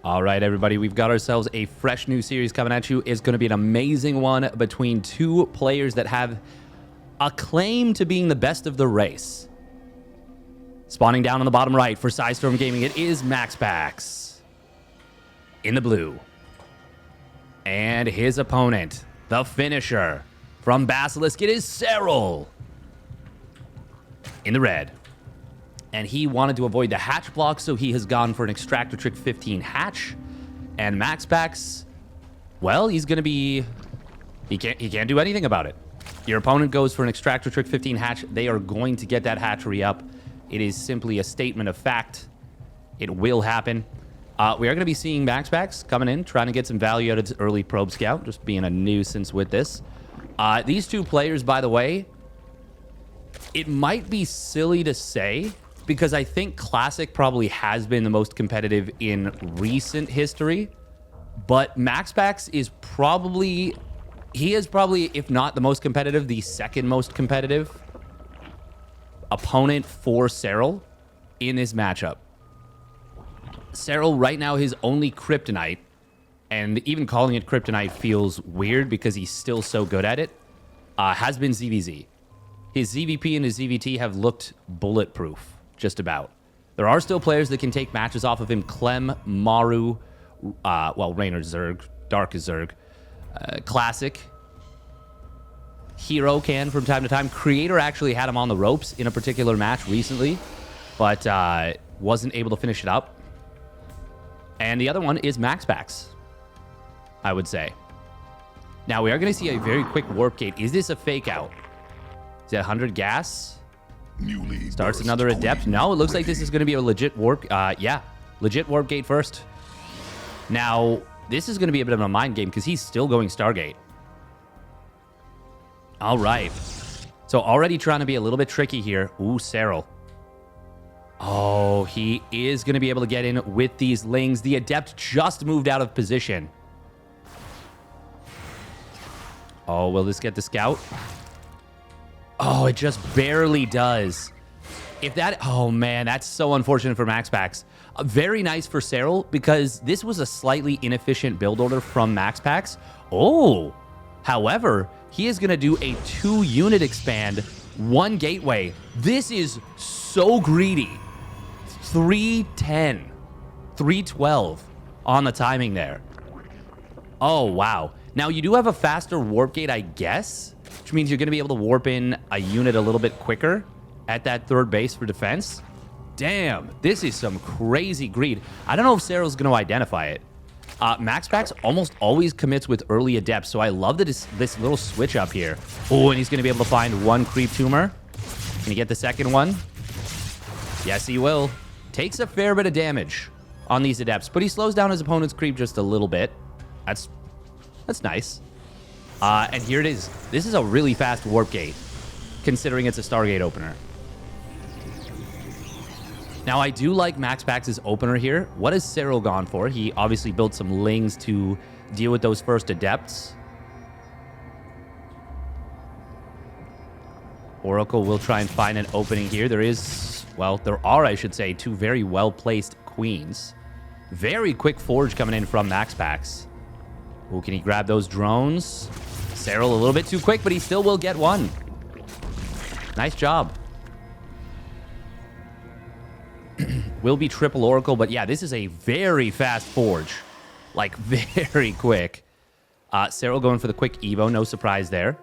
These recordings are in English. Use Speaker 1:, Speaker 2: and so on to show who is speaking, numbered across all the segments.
Speaker 1: All right, everybody, we've got ourselves a fresh new series coming at you. It's going to be an amazing one between two players that have a claim to being the best of the race. Spawning down on the bottom right for Sidestorm Gaming, it is MaxPax in the blue. And his opponent, the finisher from Basilisk, it is Serral in the red. And he wanted to avoid the hatch block, so he has gone for an Extractor Trick 15 hatch. And MaxPax, well, he's going to be... He can't do anything about it. Your opponent goes for an Extractor Trick 15 hatch. They are going to get that hatchery up. It is simply a statement of fact. It will happen. We are going to be seeing MaxPax coming in, trying to get some value out of his early Probe Scout, just being a nuisance with this. These two players, by the way, it might be silly to say, because I think Classic probably has been the most competitive in recent history, but MaxPax is probably, he is probably, if not the most competitive, the second most competitive opponent for Serral in this matchup. Serral right now, his only kryptonite, and even calling it kryptonite feels weird because he's still so good at it, has been ZvZ. His ZvP and his ZvT have looked bulletproof. Just about. There are still players that can take matches off of him. Clem, Maru, well, Raynor Zerg, Dark Zerg, Classic. Hero can from time to time. Creator actually had him on the ropes in a particular match recently, but wasn't able to finish it up. And the other one is MaxPax, I would say. Now, we are going to see a very quick warp gate. Is this a fake out? Is it 100 gas? Starts another adept. No, it looks like this is going to be a legit warp. Yeah, legit warp gate first. Now, this is going to be a bit of a mind game because he's still going Stargate. All right. So already trying to be a little bit tricky here. Ooh, Serral. Oh, he is going to be able to get in with these lings. The adept just moved out of position. Oh, will this get the scout? Oh, it just barely does. If that... Oh, man, that's so unfortunate for MaxPax. Very nice for Serral because this was a slightly inefficient build order from MaxPax. Oh, however, he is going to do a 2-unit expand, 1 gateway. This is so greedy. 310, 312 on the timing there. Oh, wow. Now, you do have a faster warp gate, I guess, which means you're going to be able to warp in a unit a little bit quicker at that third base for defense. Damn, this is some crazy greed. I don't know if Serral's going to identify it. MaxPax almost always commits with early adepts, so I love that this little switch up here. Oh, and he's going to be able to find 1 creep tumor. Can he get the second one? Yes, he will. Takes a fair bit of damage on these adepts, but he slows down his opponent's creep just a little bit. That's nice. And here it is. This is a really fast warp gate, considering it's a Stargate opener. Now, I do like MaxPax's opener here. What has Cyril gone for? He obviously built some lings to deal with those first adepts. Oracle will try and find an opening here. There is, well, there are, I should say, 2 very well-placed queens. Very quick forge coming in from MaxPax. Ooh, can he grab those drones? Serral a little bit too quick, but he still will get 1. Nice job. Will be triple Oracle, but yeah, this is a very fast forge. Like, very quick. Serral going for the quick Evo, no surprise there.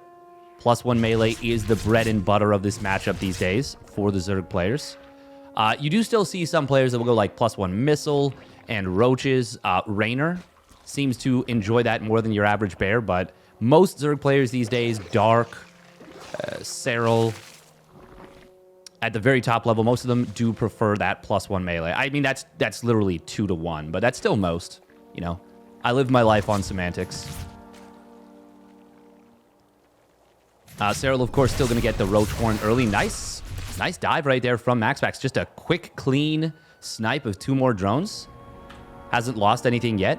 Speaker 1: +1 melee is the bread and butter of this matchup these days for the Zerg players. You do still see some players that will go like +1 missile and roaches. Raynor seems to enjoy that more than your average bear, but most Zerg players these days, Dark, Serral, at the very top level, most of them do prefer that +1 melee. I mean, that's literally 2 to 1, but that's still most, you know. I live my life on semantics. Serral, of course, still going to get the Roach Horn early. Nice dive right there from MaxPax. Just a quick, clean snipe of 2 more drones. Hasn't lost anything yet.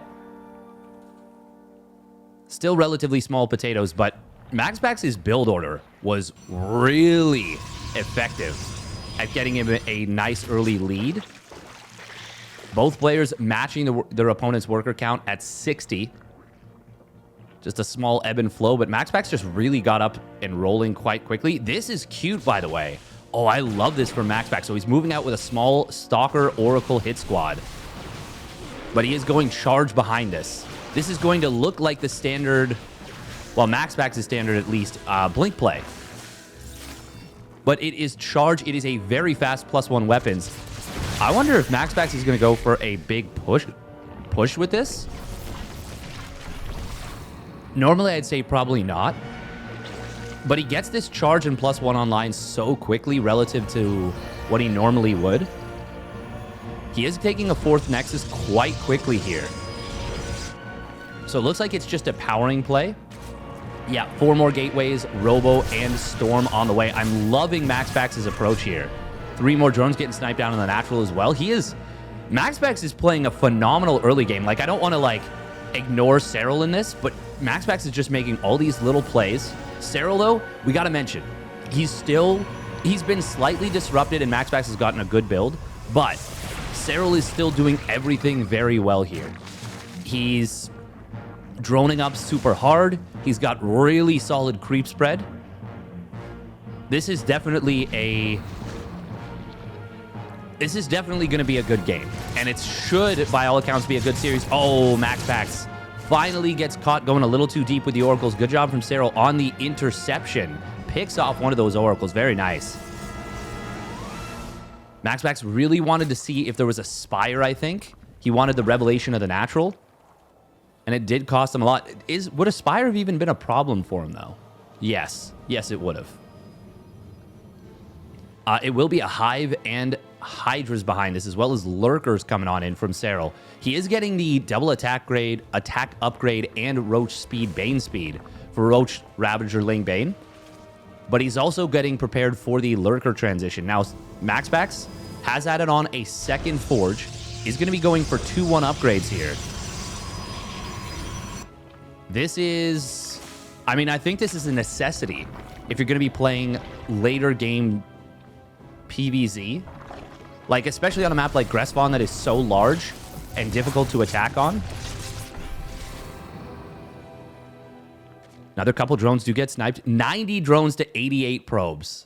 Speaker 1: Still relatively small potatoes, but MaxPax's build order was really effective at getting him a nice early lead. Both players matching their opponent's worker count at 60. Just a small ebb and flow, but MaxPax just really got up and rolling quite quickly. This is cute, by the way. Oh, I love this from MaxPax. So he's moving out with a small Stalker Oracle hit squad. But he is going charge behind this. This is going to look like the standard, well, MaxPax's standard at least, blink play. But it is charge. It is a very fast +1 weapons. I wonder if MaxPax is going to go for a big push with this. Normally, I'd say probably not. But he gets this charge and +1 online so quickly relative to what he normally would. He is taking a 4th Nexus quite quickly here. So it looks like it's just a powering play. Yeah, 4 more gateways, Robo, and Storm on the way. I'm loving MaxPax's approach here. 3 more drones getting sniped down in the natural as well. MaxPax is playing a phenomenal early game. Like, I don't want to, like, ignore Serral in this, but MaxPax is just making all these little plays. Serral, though, we got to mention, he's been slightly disrupted and MaxPax has gotten a good build, but Serral is still doing everything very well here. He's droning up super hard. He's got really solid creep spread. This is definitely going to be a good game. And it should, by all accounts, be a good series. Oh, MaxPax finally gets caught going a little too deep with the Oracles. Good job from Cyril on the interception. Picks off one of those Oracles. Very nice. MaxPax really wanted to see if there was a Spire, I think. He wanted the Revelation of the Natural. And it did cost him a lot. Would a Spire have even been a problem for him, though? Yes. Yes, it would have. It will be a Hive and Hydras behind this, as well as Lurkers coming on in from Serral. He is getting the double attack upgrade, and Roach speed, Bane speed for Roach, Ravager, Ling, Bane. But he's also getting prepared for the Lurker transition. Now, MaxPax has added on a second Forge. He's going to be going for 2-1 upgrades here. This is... I mean, I think this is a necessity if you're going to be playing later game PvZ. Like, especially on a map like Gressvon that is so large and difficult to attack on. Another couple drones do get sniped. 90 drones to 88 probes.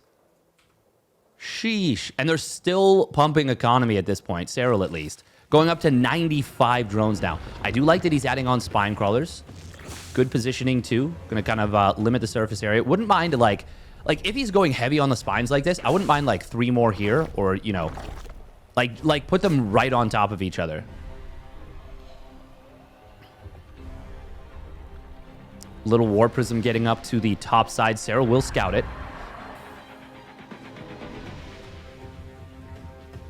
Speaker 1: Sheesh. And they're still pumping economy at this point. Serral, at least. Going up to 95 drones now. I do like that he's adding on spine crawlers. Good positioning, too. Going to kind of limit the surface area. Wouldn't mind, like, if he's going heavy on the spines like this, I wouldn't mind, like, 3 more here. Or, you know, like put them right on top of each other. Little War Prism getting up to the top side. Serral will scout it.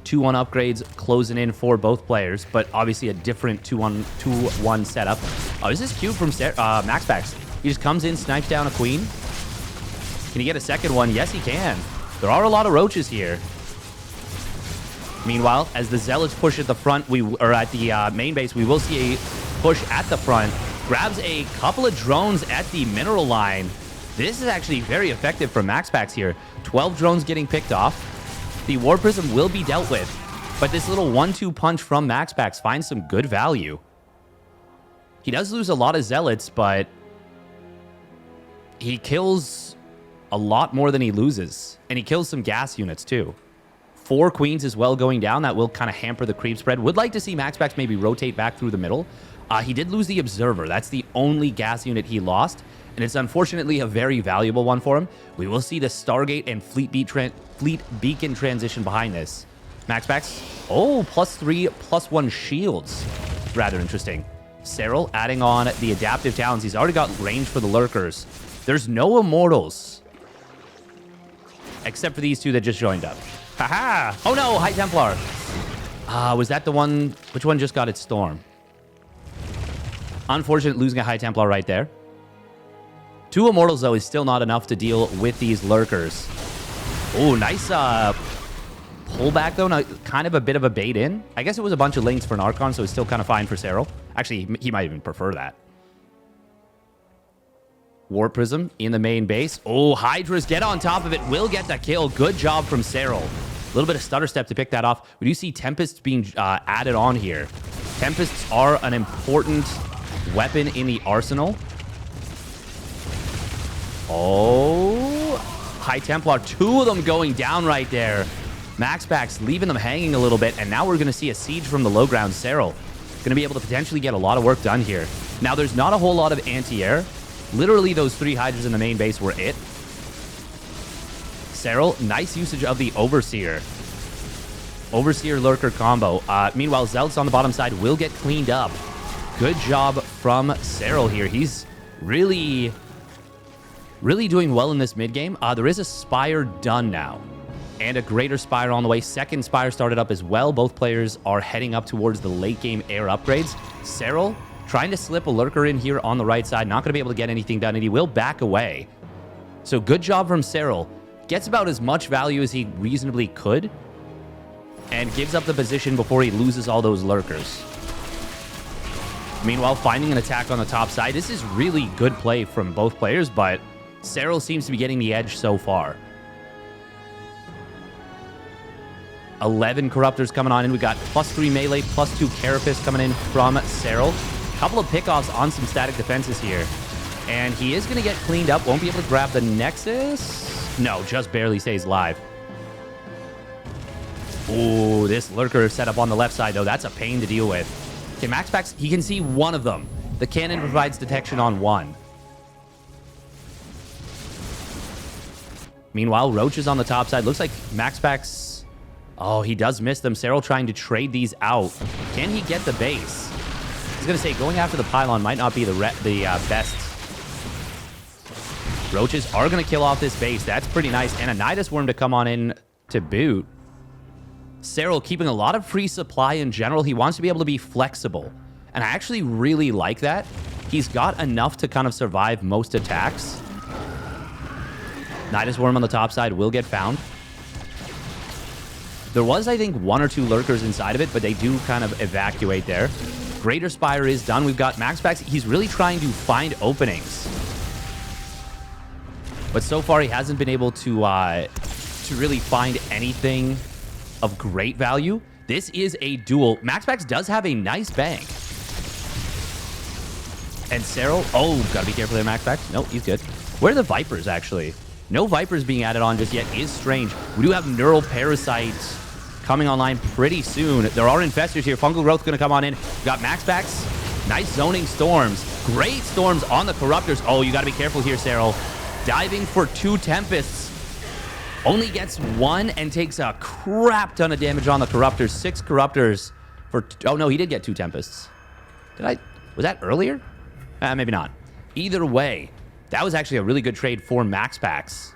Speaker 1: 2-1 upgrades closing in for both players, but obviously a different 2-1 setup. Oh, this is cute from MaxPax. He just comes in, snipes down a queen. Can he get a second one? Yes, he can. There are a lot of roaches here. Meanwhile, as the Zealots push at the front, or at the main base, we will see a push at the front. Grabs a couple of drones at the mineral line. This is actually very effective from MaxPax here. 12 drones getting picked off. The War Prism will be dealt with, but this little 1-2 punch from MaxPax finds some good value. He does lose a lot of Zealots, but he kills a lot more than he loses, and he kills some gas units too. 4 queens as well going down. That will kind of hamper the creep spread. Would like to see MaxPax maybe rotate back through the middle. He did lose the Observer. That's the only gas unit he lost, and it's unfortunately a very valuable one for him. We will see the Stargate and Fleet Beacon transition behind this. MaxPax, oh, +3, +1 shields. Rather interesting. Serral adding on the Adaptive Talons. He's already got range for the Lurkers. There's no Immortals, except for these 2 that just joined up. Haha! Oh no, High Templar. Was that the one? Which one just got its Storm? Unfortunate losing a High Templar right there. 2 Immortals, though, is still not enough to deal with these Lurkers. Oh, nice pullback, though. Now, kind of a bit of a bait in. I guess it was a bunch of links for an Archon, so it's still kind of fine for Serral. Actually, he might even prefer that. War Prism in the main base. Oh, Hydras get on top of it. Will get the kill. Good job from Serral. A little bit of stutter step to pick that off. We do see Tempests being added on here. Tempests are an important weapon in the arsenal. Oh, High Templar, 2 of them going down right there. MaxPax leaving them hanging a little bit, and now we're going to see a siege from the low ground. Serral going to be able to potentially get a lot of work done here. Now, there's not a whole lot of anti-air. Literally, those 3 Hydras in the main base were it. Serral, nice usage of the Overseer. Overseer Lurker combo. Meanwhile, Zealots on the bottom side will get cleaned up. Good job from Serral here. He's really doing well in this mid-game. There is a Spire done now, and a Greater Spire on the way. Second Spire started up as well. Both players are heading up towards the late-game air upgrades. Serral trying to slip a Lurker in here on the right side. Not going to be able to get anything done, and he will back away. So good job from Serral. Gets about as much value as he reasonably could, and gives up the position before he loses all those Lurkers. Meanwhile, finding an attack on the top side. This is really good play from both players, but Serral seems to be getting the edge so far. 11 Corruptors coming on in. We got +3 melee, +2 Carapace coming in from Serral. Couple of pickoffs on some static defenses here. And he is going to get cleaned up. Won't be able to grab the Nexus. No, just barely stays alive. Ooh, this Lurker setup on the left side, though. That's a pain to deal with. Okay, MaxPax, he can see one of them. The cannon provides detection on one. Meanwhile, Roach is on the top side. Looks like MaxPax... Oh, he does miss them. Serral trying to trade these out. Can he get the base? I was going to say, going after the pylon might not be the best. Roaches are going to kill off this base. That's pretty nice. And a Nydus Worm to come on in to boot. Serral keeping a lot of free supply in general. He wants to be able to be flexible. And I actually really like that. He's got enough to kind of survive most attacks. Nydus Worm on the top side will get found. There was, I think, 1 or 2 Lurkers inside of it, but they do kind of evacuate there. Greater Spire is done. We've got MaxPax. He's really trying to find openings. But so far, he hasn't been able to really find anything of great value. This is a duel. MaxPax does have a nice bank. And Serral... Oh, gotta be careful there, MaxPax. Nope, he's good. Where are the Vipers, actually? No Vipers being added on just yet is strange. We do have Neural Parasites coming online pretty soon. There are Infestors here. Fungal Growth going to come on in. We've got MaxPax. Nice zoning Storms. Great Storms on the Corruptors. Oh, you got to be careful here, Serral. Diving for 2 Tempests. Only gets 1 and takes a crap ton of damage on the Corruptors. 6 Corruptors for... Oh, no, he did get 2 Tempests. Was that earlier? Maybe not. Either way, that was actually a really good trade for MaxPax.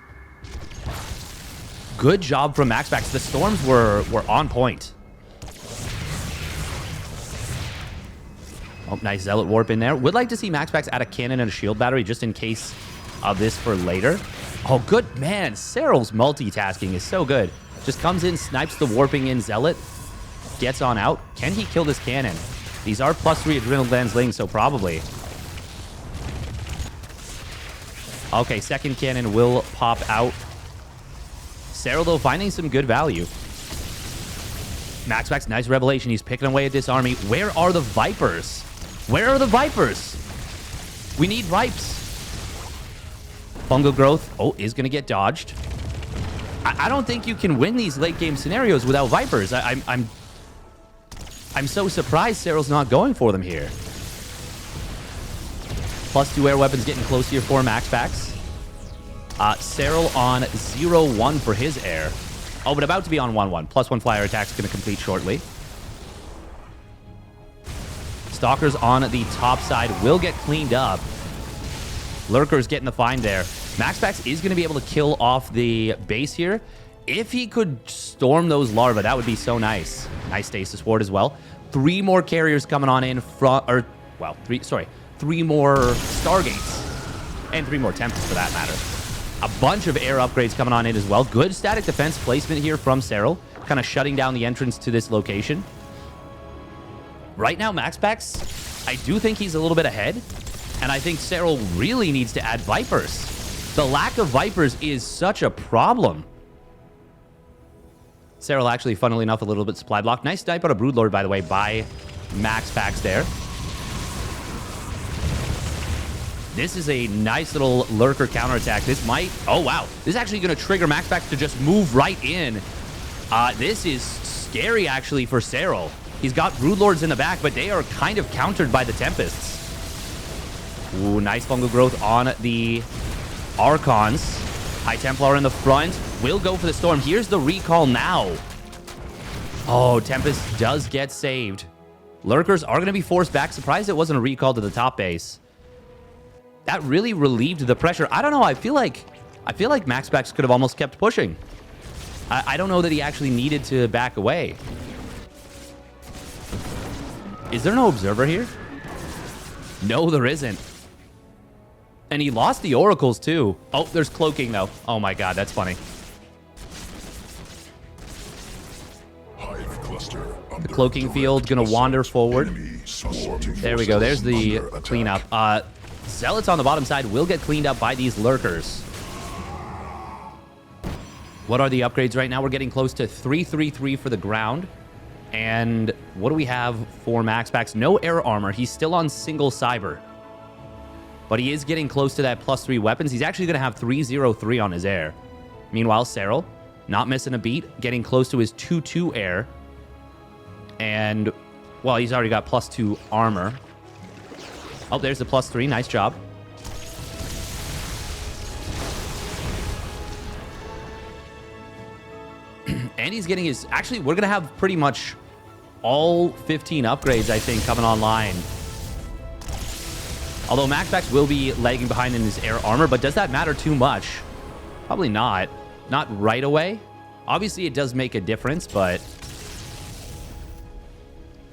Speaker 1: Good job from MaxPax. The Storms were on point. Oh, nice Zealot Warp in there. Would like to see MaxPax add a cannon and a shield battery just in case of this for later. Oh, good. Man, Serral's multitasking is so good. Just comes in, snipes the warping in Zealot, gets on out. Can he kill this cannon? These are +3 Adrenal Glands Ling, so probably. Okay, second cannon will pop out. Serral, though, finding some good value. MaxPax, nice revelation. He's picking away at this army. Where are the Vipers? Where are the Vipers? We need Vipes. Fungal Growth, oh, is going to get dodged. I don't think you can win these late-game scenarios without Vipers. I'm so surprised Serral's not going for them here. +2 air weapons getting close here for MaxPax. Serral on 0-1 for his air. Oh, but about to be on 1-1. +1 flyer attack's going to complete shortly. Stalkers on the top side will get cleaned up. Lurkers getting the find there. MaxPax is going to be able to kill off the base here. If he could storm those larvae, that would be so nice. Nice Stasis Ward as well. 3 more carriers coming on in from... Or, well, 3 more Stargates. And 3 more Tempests for that matter. A bunch of air upgrades coming on in as well. Good static defense placement here from Serral. Kind of shutting down the entrance to this location. Right now, MaxPax, I do think he's a little bit ahead. And I think Serral really needs to add Vipers. The lack of Vipers is such a problem. Serral actually, funnily enough, a little bit supply block. Nice snipe out of Broodlord, by the way, by MaxPax there. This is a nice little lurker counterattack. This might... Oh, wow. This is actually going to trigger MaxPax to just move right in. This is scary, actually, for Serral. He's got Broodlords in the back, but they are kind of countered by the Tempests. Ooh, nice fungal growth on the Archons. High Templar in the front. Will go for the Storm. Here's the recall now. Oh, Tempest does get saved. Lurkers are going to be forced back. Surprised it wasn't a recall to the top base. That really relieved the pressure. I don't know. I feel like MaxPax could have almost kept pushing. I don't know that he actually needed to back away. Is there no observer here? No, there isn't. And he lost the oracles too. Oh, there's cloaking though. Oh my god, that's funny. The cloaking field gonna wander forward. There we go. There's the cleanup. Zealots on the bottom side will get cleaned up by these lurkers. What are the upgrades right now? We're getting close to 333 for the ground. And what do we have for MaxPax? No air armor. He's still on single cyber. But he is getting close to that +3 weapons. He's actually going to have 303 on his air. Meanwhile, Serral, not missing a beat, getting close to his 2-2 air. And, well, he's already got +2 armor. Oh, there's the +3. Nice job. And he's getting his... Actually, we're going to have pretty much all 15 upgrades, I think, coming online. Although MaxPax will be lagging behind in his air armor, but does that matter too much? Probably not. Not right away. Obviously, it does make a difference, but...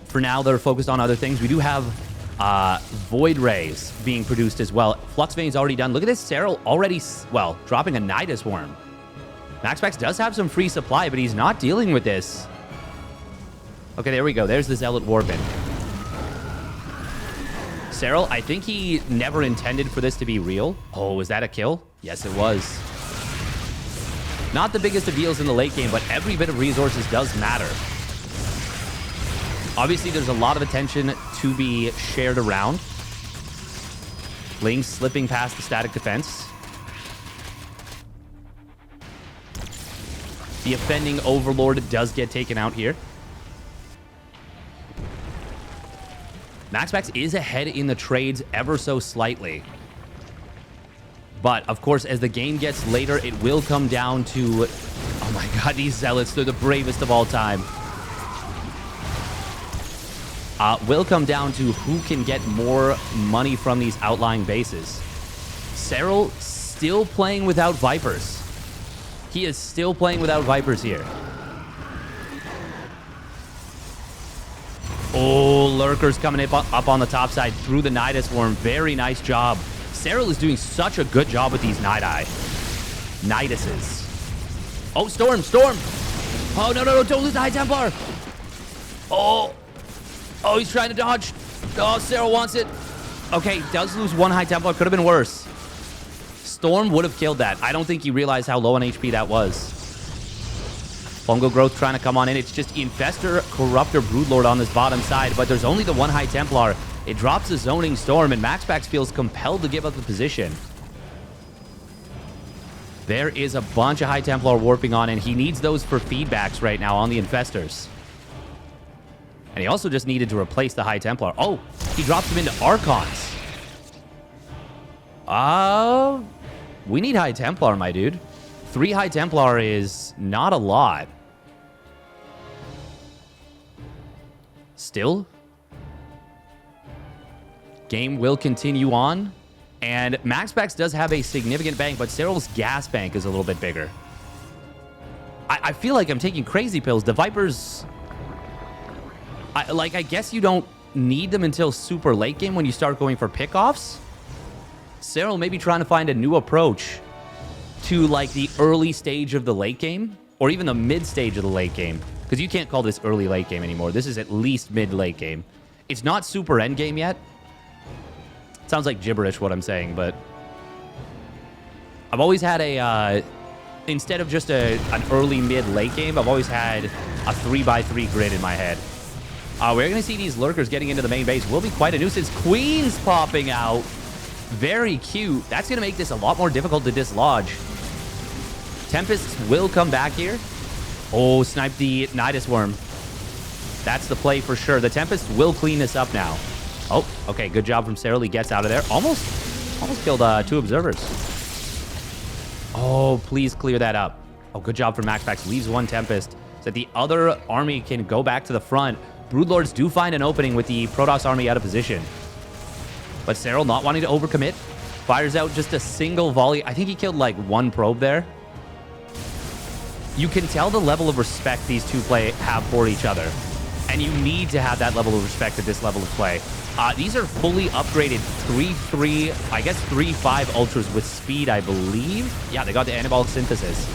Speaker 1: For now, they're focused on other things. We do have Void Rays being produced as well. Flux Vein's already done. Look at this. Serral already, well, dropping a Nydus Worm. MaxPax does have some free supply, but he's not dealing with this. Okay, there we go. There's the Zealot Warbin. Serral, I think he never intended for this to be real. Oh, was that a kill? Yes, it was. Not the biggest of deals in the late game, but every bit of resources does matter. Obviously, there's a lot of attention to be shared around. Ling slipping past the static defense. The offending Overlord does get taken out here. MaxPax is ahead in the trades ever so slightly. But, of course, as the game gets later, it will come down to... Oh my god, these Zealots, they're the bravest of all time. Will come down to who can get more money from these outlying bases. Serral still playing without Vipers. He is still playing without Vipers here. Oh, Lurkers coming up on the top side through the Nydus Worm. Very nice job. Serral is doing such a good job with these Nyduses. Oh, Storm! Oh, no, don't lose the High Templar! Oh, he's trying to dodge. Oh, Serral wants it. Okay, does lose one High Templar. Could have been worse. Storm would have killed that. I don't think he realized how low on HP that was. Fungal Growth trying to come on in. It's just Infestor, Corruptor, Broodlord on this bottom side, but there's only the one High Templar. It drops a Zoning Storm, and MaxPax feels compelled to give up the position. There is a bunch of High Templar warping on, and he needs those for feedbacks right now on the Infestors. And he also just needed to replace the High Templar. Oh, he drops them into Archons. We need High Templar, my dude. 3 High Templar is not a lot. Still, game will continue on. And MaxPax does have a significant bank, but Serral's gas bank is a little bit bigger. I feel like I'm taking crazy pills. The Vipers... I guess you don't need them until super late game when you start going for pickoffs. Serral may be trying to find a new approach to, like, the early stage of the late game, or even the mid stage of the late game, because you can't call this early late game anymore. This is at least mid late game. It's not super end game yet. It sounds like gibberish what I'm saying, but I've always had a instead of just an early, mid, late game, I've always had a 3x3 grid in my head. We're going to see these lurkers getting into the main base. Will be quite a nuisance. Queens popping out. Very cute. That's going to make this a lot more difficult to dislodge. Tempests will come back here. Oh, snipe the Nydus worm. That's the play for sure. The Tempest will clean this up now. Oh, okay. Good job from Serral. He gets out of there. Almost killed 2 observers. Oh, please clear that up. Oh, good job from MaxPax. Leaves 1 Tempest so that the other army can go back to the front. Broodlords do find an opening with the Protoss army out of position. But Serral, not wanting to overcommit, fires out just a single volley. I think he killed like 1 probe there. You can tell the level of respect these two have for each other. And you need to have that level of respect at this level of play. These are fully upgraded 3-3, I guess 3-5 ultras with speed, I believe. Yeah, they got the anabolic synthesis.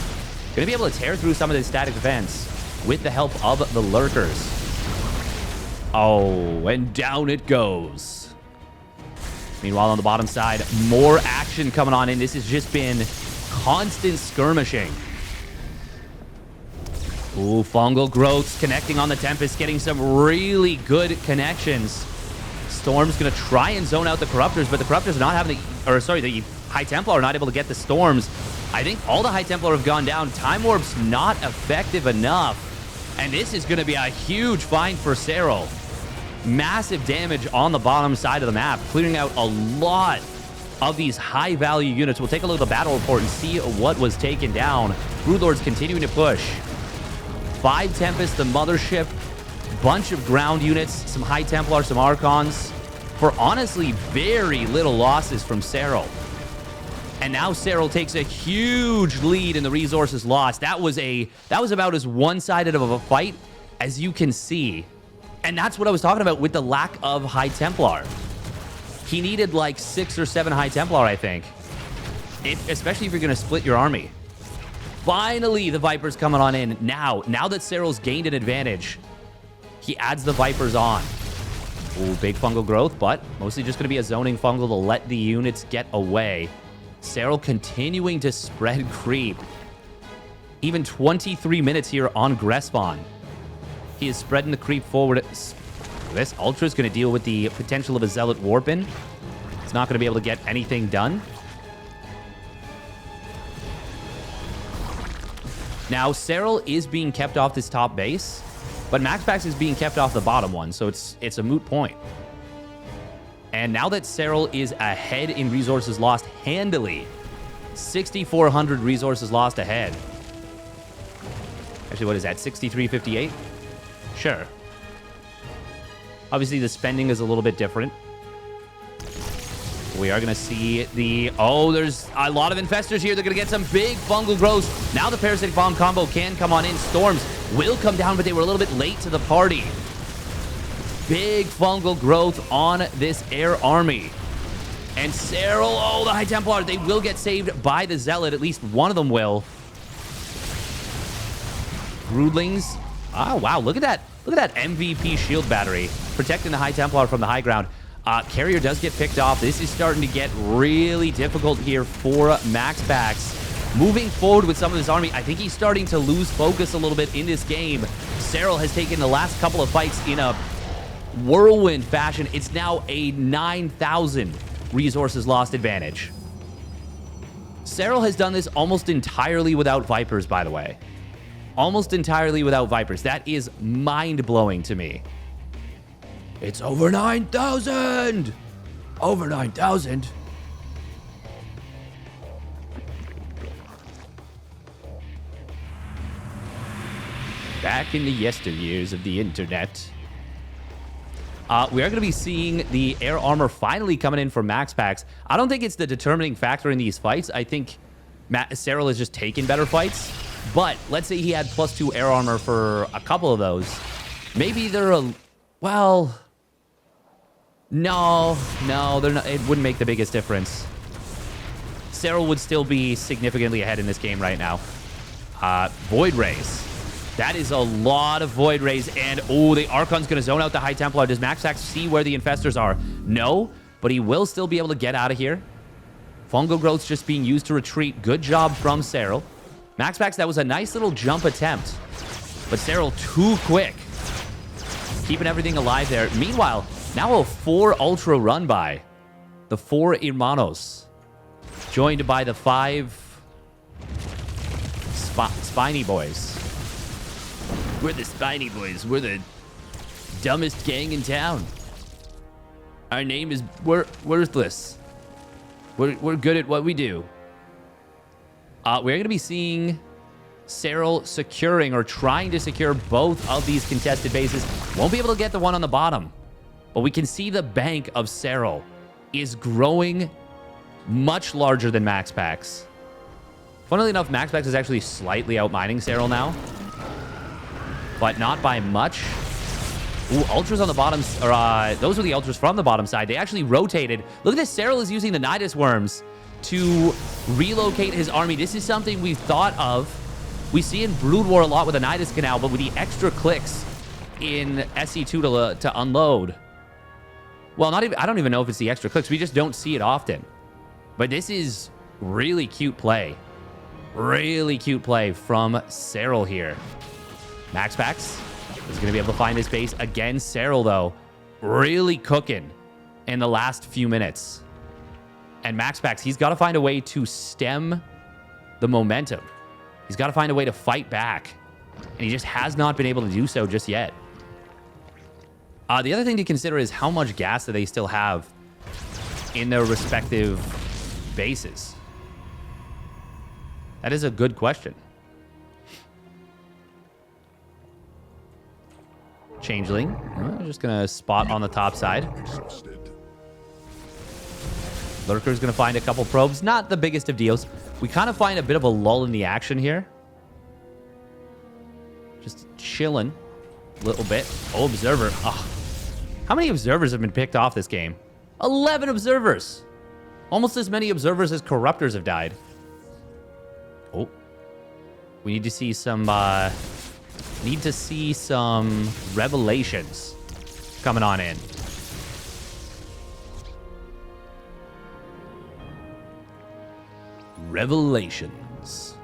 Speaker 1: Gonna be able to tear through some of the static defense with the help of the lurkers. Oh, and down it goes. Meanwhile, on the bottom side, more action coming on in. This has just been constant skirmishing. Ooh, fungal growths connecting on the Tempest, getting some really good connections. Storm's going to try and zone out the Corruptors, but the Corruptors are not having the High Templar are not able to get the Storms. I think all the High Templar have gone down. Time Warp's not effective enough. And this is going to be a huge find for Serral. Massive damage on the bottom side of the map, clearing out a lot of these high-value units. We'll take a look at the battle report and see what was taken down. Broodlords continuing to push. 5 Tempest, the Mothership, bunch of ground units, some High Templar, some Archons, for honestly very little losses from Serral. And now Serral takes a huge lead in the resources lost. That was about as one-sided of a fight as you can see. And that's what I was talking about with the lack of High Templar. He needed like 6 or 7 High Templar, I think. Especially if you're going to split your army. Finally, the Vipers coming on in. Now that Serral's gained an advantage, he adds the Vipers on. Ooh, big fungal growth, but mostly just going to be a zoning fungal to let the units get away. Serral continuing to spread creep. Even 23 minutes here on Grespon. He is spreading the creep forward. This Ultra is going to deal with the potential of a Zealot Warpin. It's not going to be able to get anything done. Now, Serral is being kept off this top base, but MaxPax is being kept off the bottom one, so it's a moot point. And now that Serral is ahead in resources lost handily, 6,400 resources lost ahead. Actually, what is that, 6,358? Sure. Obviously, the spending is a little bit different. We are going to see the... Oh, there's a lot of infestors here. They're going to get some big fungal growths. Now the Parasitic Bomb combo can come on in. Storms will come down, but they were a little bit late to the party. Big fungal growth on this air army. And Serral, oh, the High Templar, they will get saved by the Zealot. At least one of them will. Broodlings. Oh, wow. Look at that. Look at that MVP shield battery protecting the High Templar from the high ground. Carrier does get picked off. This is starting to get really difficult here for MaxPax. Moving forward with some of his army, I think he's starting to lose focus a little bit in this game. Serral has taken the last couple of fights in a whirlwind fashion. It's now a 9,000 resources lost advantage. Serral has done this almost entirely without Vipers, by the way. Almost entirely without Vipers. That is mind-blowing to me. It's over 9,000! Over 9,000! Back in the yesteryears of the internet. We are going to be seeing the air armor finally coming in for MaxPax. I don't think it's the determining factor in these fights. I think Serral has just taken better fights. But let's say he had +2 air armor for a couple of those. Maybe they're a... Well... No, they're not. It wouldn't make the biggest difference. Serral would still be significantly ahead in this game right now. Void Rays. That is a lot of Void Rays. And, oh, the Archon's going to zone out the High Templar. Does MaxPax see where the Infestors are? No, but he will still be able to get out of here. Fungal Growth's just being used to retreat. Good job from Serral. MaxPax, that was a nice little jump attempt. But Serral too quick. Keeping everything alive there. Meanwhile, now a 4 Ultra run by. The 4 Hermanos. Joined by the 5 Spiny Boys. We're the Spiny Boys. We're the dumbest gang in town. Our name is worthless. We're good at what we do. We're going to be seeing Serral securing or trying to secure both of these contested bases. Won't be able to get the one on the bottom. But we can see the bank of Serral is growing much larger than MaxPax. Funnily enough, MaxPax is actually slightly outmining Serral now. But not by much. Ooh, Ultras on the bottom. Those were the Ultras from the bottom side. They actually rotated. Look at this. Serral is using the Nydus worms to relocate his army. This is something we've thought of. We see in Brood War a lot with the Nydus Canal, but with the extra clicks in SE2 to unload. Well, not even. I don't even know if it's the extra clicks. We just don't see it often. But this is really cute play. Really cute play from Serral here. MaxPax is going to be able to find his base again. Serral, though, really cooking in the last few minutes. And MaxPax, he's got to find a way to stem the momentum. He's got to find a way to fight back. And he just has not been able to do so just yet. The other thing to consider is how much gas do they still have in their respective bases. That is a good question. Changeling. Just going to spot on the top side. Lurker's going to find a couple probes. Not the biggest of deals. We kind of find a bit of a lull in the action here. Just chilling a little bit. Oh, Observer. Oh. How many Observers have been picked off this game? 11 Observers. Almost as many Observers as Corruptors have died. Oh. We need to see some... revelations coming on in. Revelations.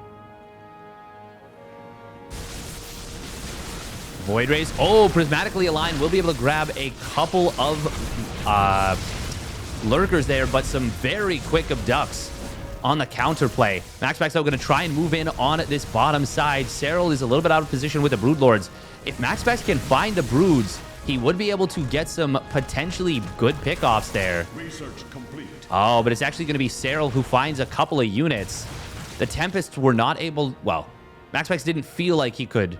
Speaker 1: Void Rays. Oh, prismatically aligned. We'll be able to grab a couple of lurkers there, but some very quick abducts on the counterplay. MaxPax, though, going to try and move in on this bottom side. Serral is a little bit out of position with the Broodlords. If MaxPax can find the Broods, he would be able to get some potentially good pickoffs there.
Speaker 2: Research complete.
Speaker 1: Oh, but it's actually going to be Serral who finds a couple of units. The Tempests were not able... Well, MaxPax didn't feel like he could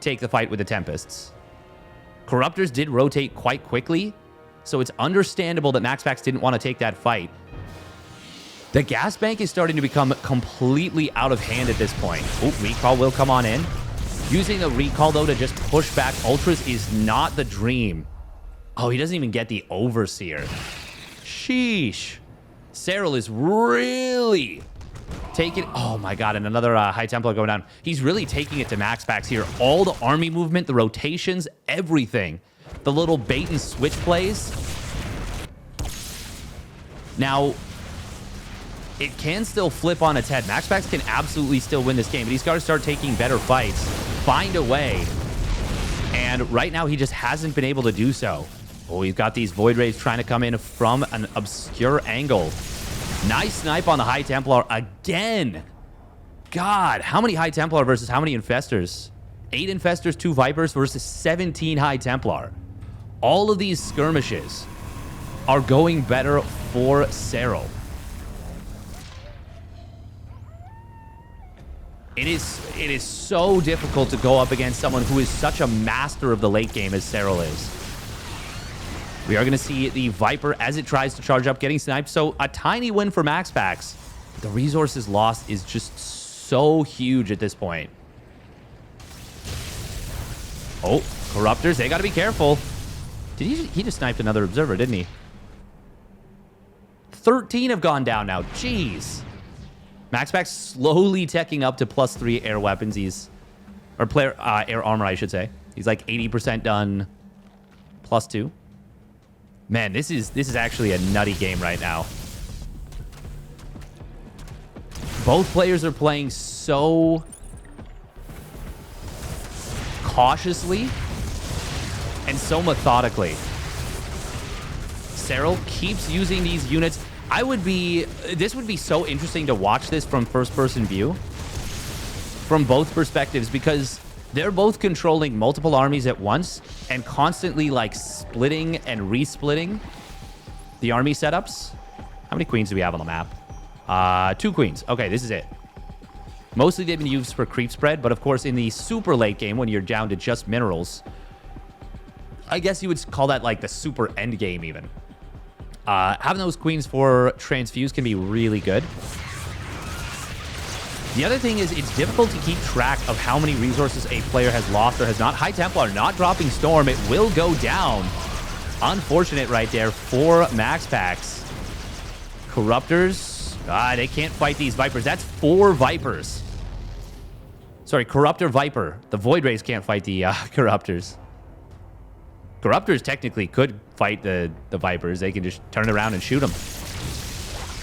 Speaker 1: take the fight with the Tempests. Corruptors did rotate quite quickly, so it's understandable that MaxPax didn't want to take that fight. The gas bank is starting to become completely out of hand at this point. Oh, recall will come on in. Using the recall, though, to just push back Ultras is not the dream. Oh, he doesn't even get the Overseer. Sheesh. Serral is really taking... Oh, my God, and another High Templar going down. He's really taking it to MaxPax here. All the army movement, the rotations, everything. The little bait and switch plays. Now... it can still flip on its head. MaxPax can absolutely still win this game, but he's got to start taking better fights, find a way. And right now, he just hasn't been able to do so. Oh, he's got these Void Rays trying to come in from an obscure angle. Nice snipe on the High Templar again. God, how many High Templar versus how many Infestors? 8 Infestors, 2 Vipers versus 17 High Templar. All of these skirmishes are going better for Serral. It is so difficult to go up against someone who is such a master of the late game as Serral is. We are going to see the Viper as it tries to charge up, getting sniped. So a tiny win for MaxPax. The resources lost is just so huge at this point. Oh, Corruptors, they got to be careful. Did he just sniped another Observer, didn't he? 13 have gone down now. Jeez. MaxPax slowly teching up to +3 air weapons. Or air armor, I should say. He's like 80% done. +2. Man, this is actually a nutty game right now. Both players are playing so cautiously and so methodically. Serral keeps using these units. This would be so interesting to watch this from first-person view from both perspectives, because they're both controlling multiple armies at once and constantly like splitting and resplitting the army setups. How many queens do we have on the map? 2 queens. Okay, this is it. Mostly they've been used for creep spread, but of course in the super late game when you're down to just minerals, I guess you would call that like the super end game even. Having those queens for transfuse can be really good. The other thing is it's difficult to keep track of how many resources a player has lost or has not. High Templar not dropping Storm. It will go down. Unfortunate right there for MaxPax. Corruptors. They can't fight these Vipers. That's 4 Vipers. Sorry, Corruptor Viper. The Void Rays can't fight the Corruptors. Corruptors technically could fight the Vipers. They can just turn around and shoot them.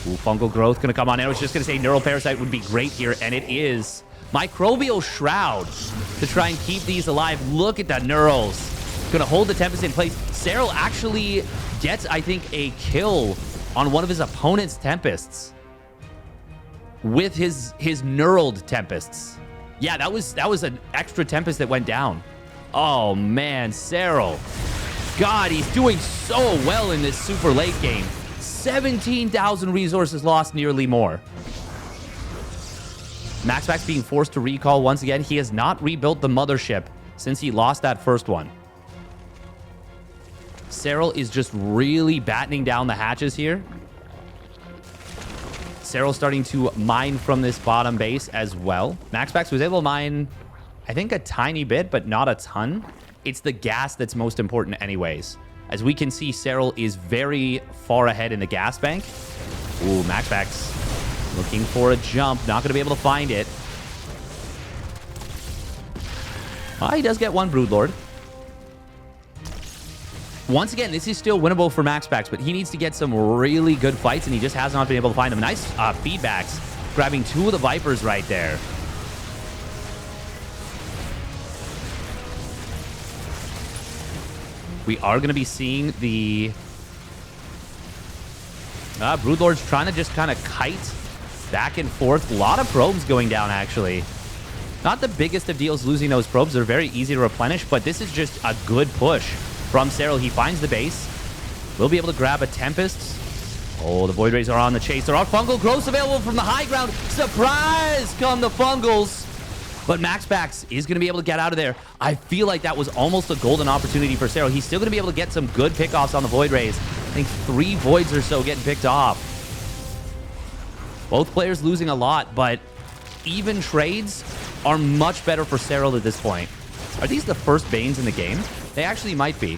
Speaker 1: Ooh, fungal growth going to come on in. I was just going to say neural parasite would be great here, and it is. Microbial shroud to try and keep these alive. Look at the neurals. Going to hold the Tempest in place. Serral actually gets, I think, a kill on one of his opponent's Tempests with his knurled Tempests. Yeah, that was an extra Tempest that went down. Oh, man, Serral. God, he's doing so well in this super late game. 17,000 resources lost, nearly more. MaxPax being forced to recall once again. He has not rebuilt the mothership since he lost that first one. Serral is just really battening down the hatches here. Serral starting to mine from this bottom base as well. MaxPax was able to mine, I think, a tiny bit, but not a ton. It's the gas that's most important anyways. As we can see, Serral is very far ahead in the gas bank. Ooh, MaxPax looking for a jump. Not going to be able to find it. He does get one Broodlord. Once again, this is still winnable for MaxPax, but he needs to get some really good fights, and he just has not been able to find them. Nice feedbacks, grabbing 2 of the Vipers right there. We are going to be seeing the Broodlord's trying to just kind of kite back and forth. A lot of probes going down, actually. Not the biggest of deals losing those probes. They're very easy to replenish, but this is just a good push from Serral. He finds the base. We'll be able to grab a Tempest. Oh, the Void Rays are on the chase. There are fungal growths available from the high ground. Surprise! Come the fungals. But MaxPax is going to be able to get out of there. I feel like that was almost a golden opportunity for Serral. He's still going to be able to get some good pickoffs on the Void Rays. I think 3 Voids or so getting picked off. Both players losing a lot, but even trades are much better for Serral at this point. Are these the first Banes in the game? They actually might be.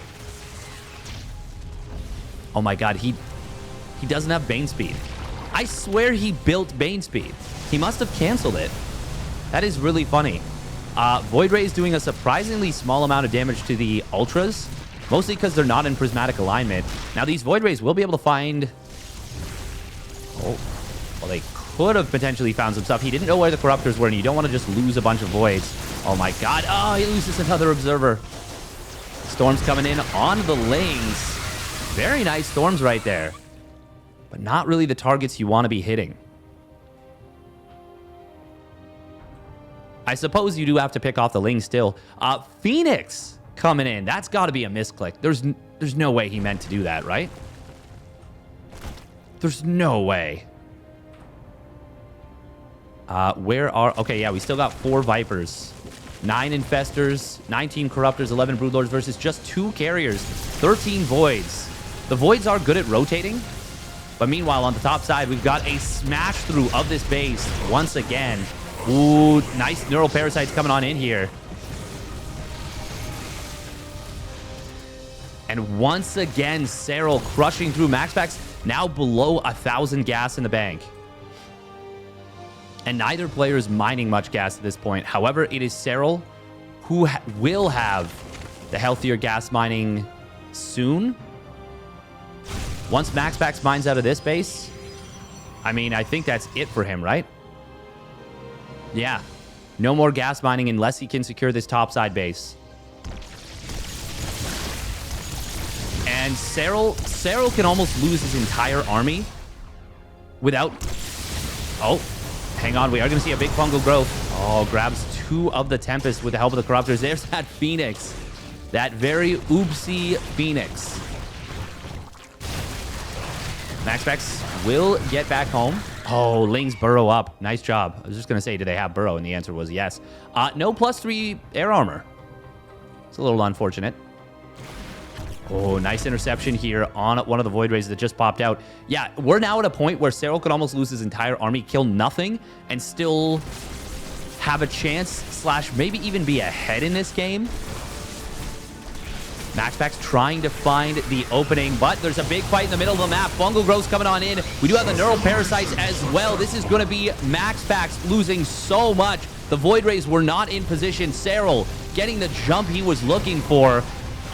Speaker 1: Oh my god, he doesn't have Bane speed. I swear he built Bane speed. He must have canceled it. That is really funny. Void Ray is doing a surprisingly small amount of damage to the Ultras, mostly because they're not in prismatic alignment. Now, these Void Rays will be able to find... Oh, well, they could have potentially found some stuff. He didn't know where the Corruptors were, and you don't want to just lose a bunch of Voids. Oh my god. Oh, he loses another Observer. Storms coming in on the lanes. Very nice Storms right there. But not really the targets you want to be hitting. I suppose you do have to pick off the Ling still. Phoenix coming in. That's got to be a misclick. There's no way he meant to do that, right? There's no way. Okay, yeah, we still got 4 Vipers. 9 Infestors, 19 Corruptors, 11 Broodlords versus just 2 Carriers, 13 Voids. The Voids are good at rotating, but meanwhile, on the top side, we've got a smash through of this base once again. Ooh, nice Neural Parasites coming on in here. And once again, Serral crushing through. MaxPax now below 1,000 gas in the bank. And neither player is mining much gas at this point. However, it is Serral who will have the healthier gas mining soon. Once MaxPax mines out of this base, I mean, I think that's it for him, right? Yeah. No more gas mining unless he can secure this topside base. And Serral can almost lose his entire army without... Oh, hang on. We are going to see a big fungal growth. Oh, grabs 2 of the Tempest with the help of the Corruptors. There's that Phoenix. That very oopsie Phoenix. MaxPax will get back home. Oh, Lings burrow up. Nice job. I was just going to say, do they have burrow? And the answer was yes. No +3 air armor. It's a little unfortunate. Oh, nice interception here on one of the Void Rays that just popped out. Yeah, we're now at a point where Serral could almost lose his entire army, kill nothing, and still have a chance / maybe even be ahead in this game. MaxPax trying to find the opening, but there's a big fight in the middle of the map. Fungal Growth's coming on in. We do have the Neural Parasites as well. This is going to be MaxPax losing so much. The Void Rays were not in position. Serral getting the jump he was looking for.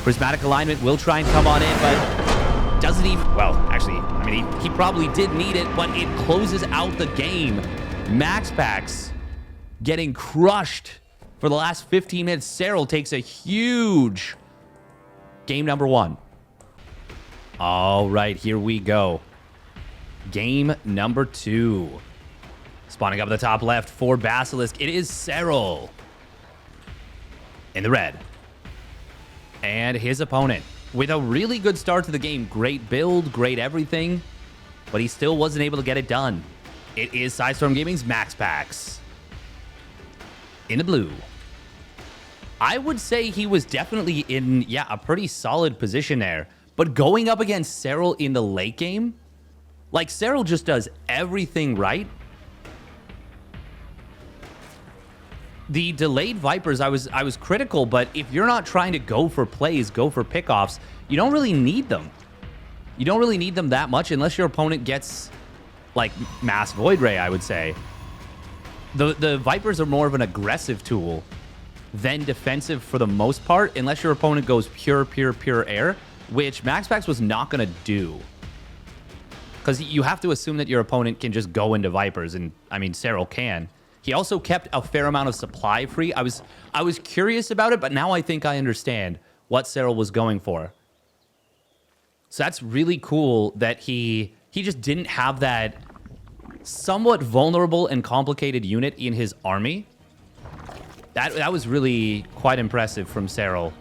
Speaker 1: Prismatic Alignment will try and come on in, but doesn't even... Well, actually, I mean, he probably did need it, but it closes out the game. MaxPax getting crushed for the last 15 minutes. Serral takes a huge... Game number 1. All right, here we go. Game number 2. Spawning up at the top left for Basilisk. It is Serral in the red. And his opponent with a really good start to the game. Great build, great everything. But he still wasn't able to get it done. It is Sidestorm Gaming's MaxPax in the blue. I would say he was definitely in, yeah, a pretty solid position there. But going up against Serral in the late game, like, Serral just does everything right. The delayed Vipers, I was critical, but if you're not trying to go for plays, go for pickoffs, you don't really need them. You don't really need them that much unless your opponent gets, like, Mass Void Ray, I would say. The Vipers are more of an aggressive tool than defensive for the most part, unless your opponent goes pure air, which MaxPax was not going to do. Because you have to assume that your opponent can just go into Vipers, and, I mean, Serral can. He also kept a fair amount of supply free. I was curious about it, but now I think I understand what Serral was going for. So that's really cool that he just didn't have that somewhat vulnerable and complicated unit in his army. That was really quite impressive from Serral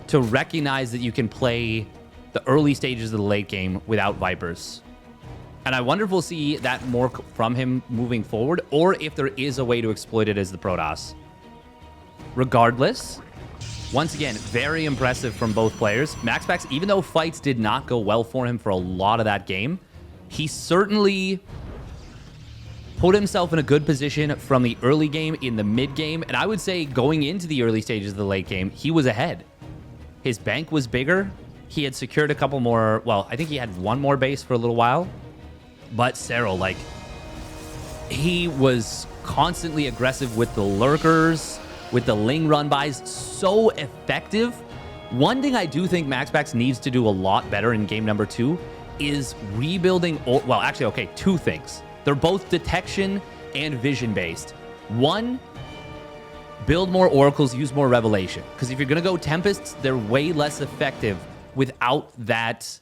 Speaker 1: to recognize that you can play the early stages of the late game without Vipers. And I wonder if we'll see that more from him moving forward, or if there is a way to exploit it as the Protoss. Regardless, once again, very impressive from both players. MaxPax, even though fights did not go well for him for a lot of that game, he certainly put himself in a good position from the early game in the mid game. And I would say going into the early stages of the late game, he was ahead. His bank was bigger. He had secured a couple more. Well, I think he had one more base for a little while. But Serral, like, he was constantly aggressive with the lurkers, with the Ling run-bys. So effective. One thing I do think MaxPax needs to do a lot better in game number 2 is rebuilding. Well, actually, okay, 2 things. They're both detection and vision based. 1, build more oracles, use more revelation. Because if you're going to go Tempests, they're way less effective without that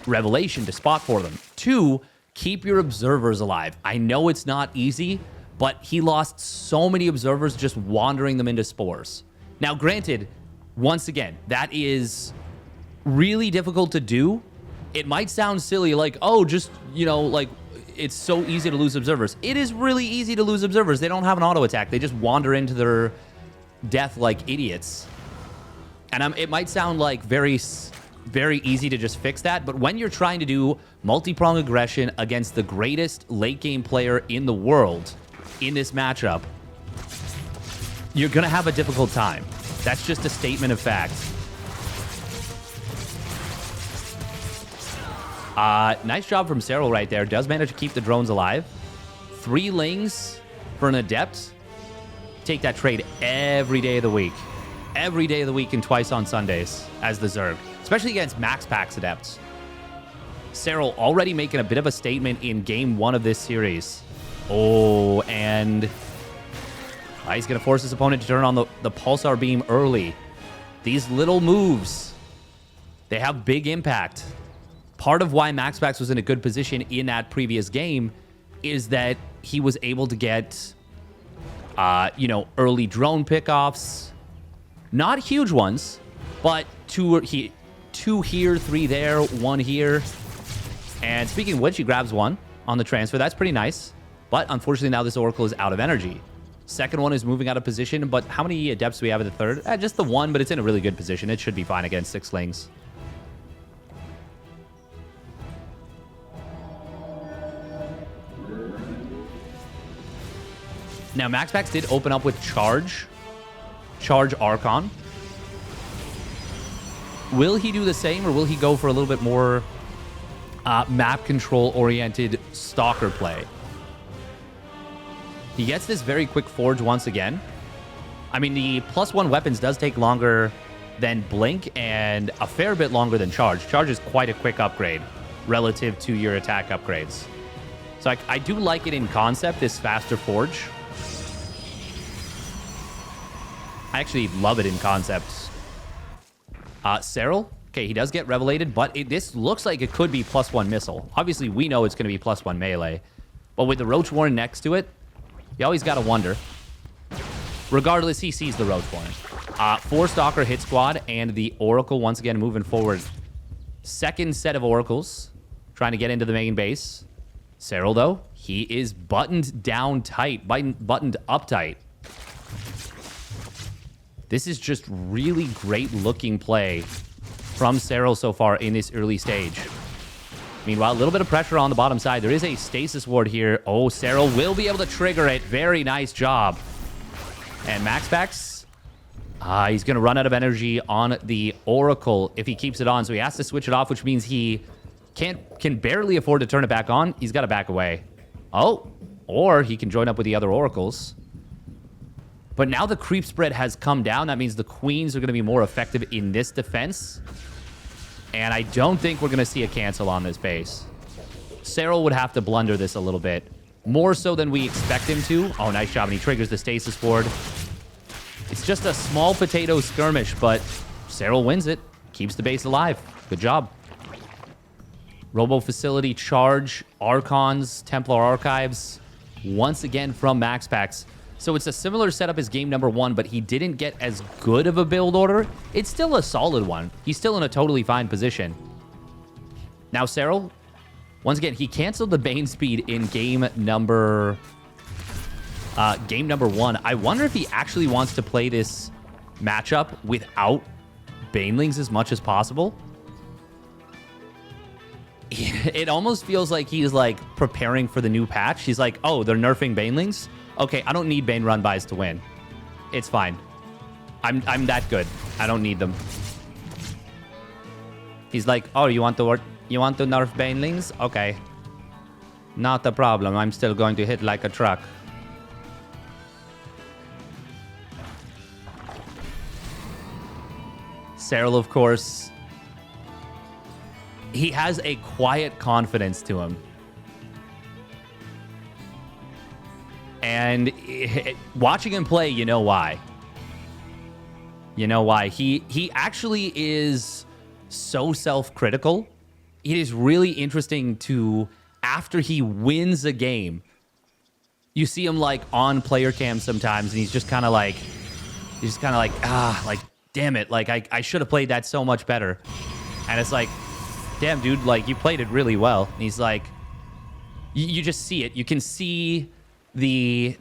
Speaker 1: revelation to spot for them. 2, keep your observers alive. I know it's not easy, but he lost so many observers just wandering them into spores. Now, granted, once again, that is really difficult to do. It might sound silly, like, oh, just, you know, like, it's so easy to lose observers. It is really easy to lose observers. They don't have an auto attack. They just wander into their death like idiots. And it might sound like very easy to just fix that, but when you're trying to do multi-prong aggression against the greatest late game player in the world in this matchup, you're going to have a difficult time. That's just a statement of fact. Nice job from Serral right there. Does manage to keep the drones alive. 3 Lings for an Adept. Take that trade every day of the week. Every day of the week and twice on Sundays as the Zerg. Especially against MaxPax Adepts. Serral already making a bit of a statement in game 1 of this series. Oh, and He's going to force his opponent to turn on the Pulsar Beam early. These little moves, they have big impact. Part of why MaxPax was in a good position in that previous game is that he was able to get, early drone pickoffs. Not huge ones, but two here, 3 there, 1 here. And speaking of which, he grabs 1 on the transfer. That's pretty nice. But unfortunately, now this Oracle is out of energy. Second one is moving out of position, but how many Adepts do we have at the third? Just the 1, but it's in a really good position. It should be fine against 6 Lings. Now, MaxPax did open up with Charge Archon. Will he do the same, or will he go for a little bit more map control-oriented Stalker play? He gets this very quick Forge once again. I mean, the +1 weapons does take longer than Blink and a fair bit longer than Charge. Charge is quite a quick upgrade relative to your attack upgrades. So I do like it in concept, this faster Forge. I actually love it in concept. Serral, okay, he does get Revelated, but this looks like it could be +1 missile. Obviously, we know it's going to be +1 melee. But with the Roach Warren next to it, you always got to wonder. Regardless, he sees the Roach Warren. 4 Stalker hit squad, and the Oracle once again moving forward. Second set of Oracles trying to get into the main base. Serral, though, he is buttoned down tight, buttoned up tight. This is just really great looking play from Serral so far in this early stage. Meanwhile, a little bit of pressure on the bottom side. There is a stasis ward here. Oh, Serral will be able to trigger it. Very nice job. And MaxPax, he's going to run out of energy on the Oracle if he keeps it on. So he has to switch it off, which means he can barely afford to turn it back on. He's got to back away. Oh, or he can join up with the other Oracles. But now the creep spread has come down. That means the Queens are going to be more effective in this defense. And I don't think we're going to see a cancel on this base. Serral would have to blunder this a little bit. More so than we expect him to. Oh, nice job. And he triggers the stasis ward. It's just a small potato skirmish, but Serral wins it. Keeps the base alive. Good job. Robo Facility, Charge, Archons, Templar Archives. Once again from MaxPax. So it's a similar setup as game number 1, but he didn't get as good of a build order. It's still a solid one. He's still in a totally fine position. Now, Serral, once again, he canceled the Bane speed in game number 1. I wonder if he actually wants to play this matchup without Banelings as much as possible. It almost feels like he's like preparing for the new patch. He's like, oh, they're nerfing Banelings? Okay, I don't need Bane run-bys to win. It's fine. I'm that good. I don't need them. He's like, oh, you want to nerf Banelings? Okay. Not a problem. I'm still going to hit like a truck. Serral, of course, he has a quiet confidence to him. And watching him play, you know why. You know why. He actually is so self-critical. It is really interesting to, after he wins a game, you see him like on player cam sometimes, and he's just kind of like, damn it, like I should have played that so much better. And it's like, damn, dude, like you played it really well. And he's like, you just see it. You can see the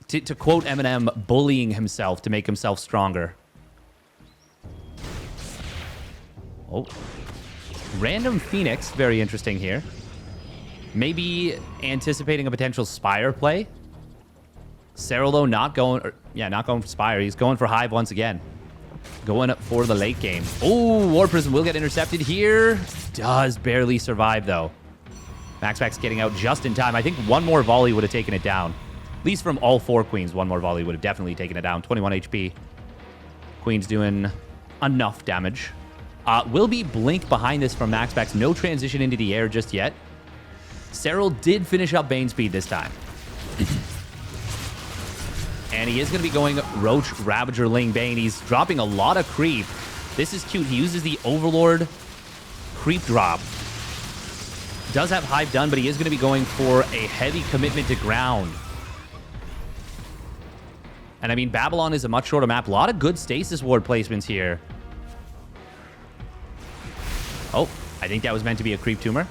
Speaker 1: to quote Eminem, bullying himself to make himself stronger. Oh, random Phoenix, very interesting here. Maybe anticipating a potential Spire play. Serral, though, not going for Spire. He's going for Hive once again. Going up for the late game. Oh, War Prism will get intercepted here. Does barely survive, though. MaxPax getting out just in time. I think one more volley would have taken it down. At least from all 4 Queens, one more volley would have definitely taken it down. 21 HP. Queen's doing enough damage. Will be Blink behind this from MaxPax. No transition into the air just yet. Serral did finish up Bane speed this time. and he is going to be going Roach, Ravager, Ling Bane. He's dropping a lot of creep. This is cute. He uses the Overlord creep drop. Does have Hive done, but he is going to be going for a heavy commitment to ground. And I mean, Babylon is a much shorter map. A lot of good Stasis Ward placements here. Oh, I think that was meant to be a creep tumor.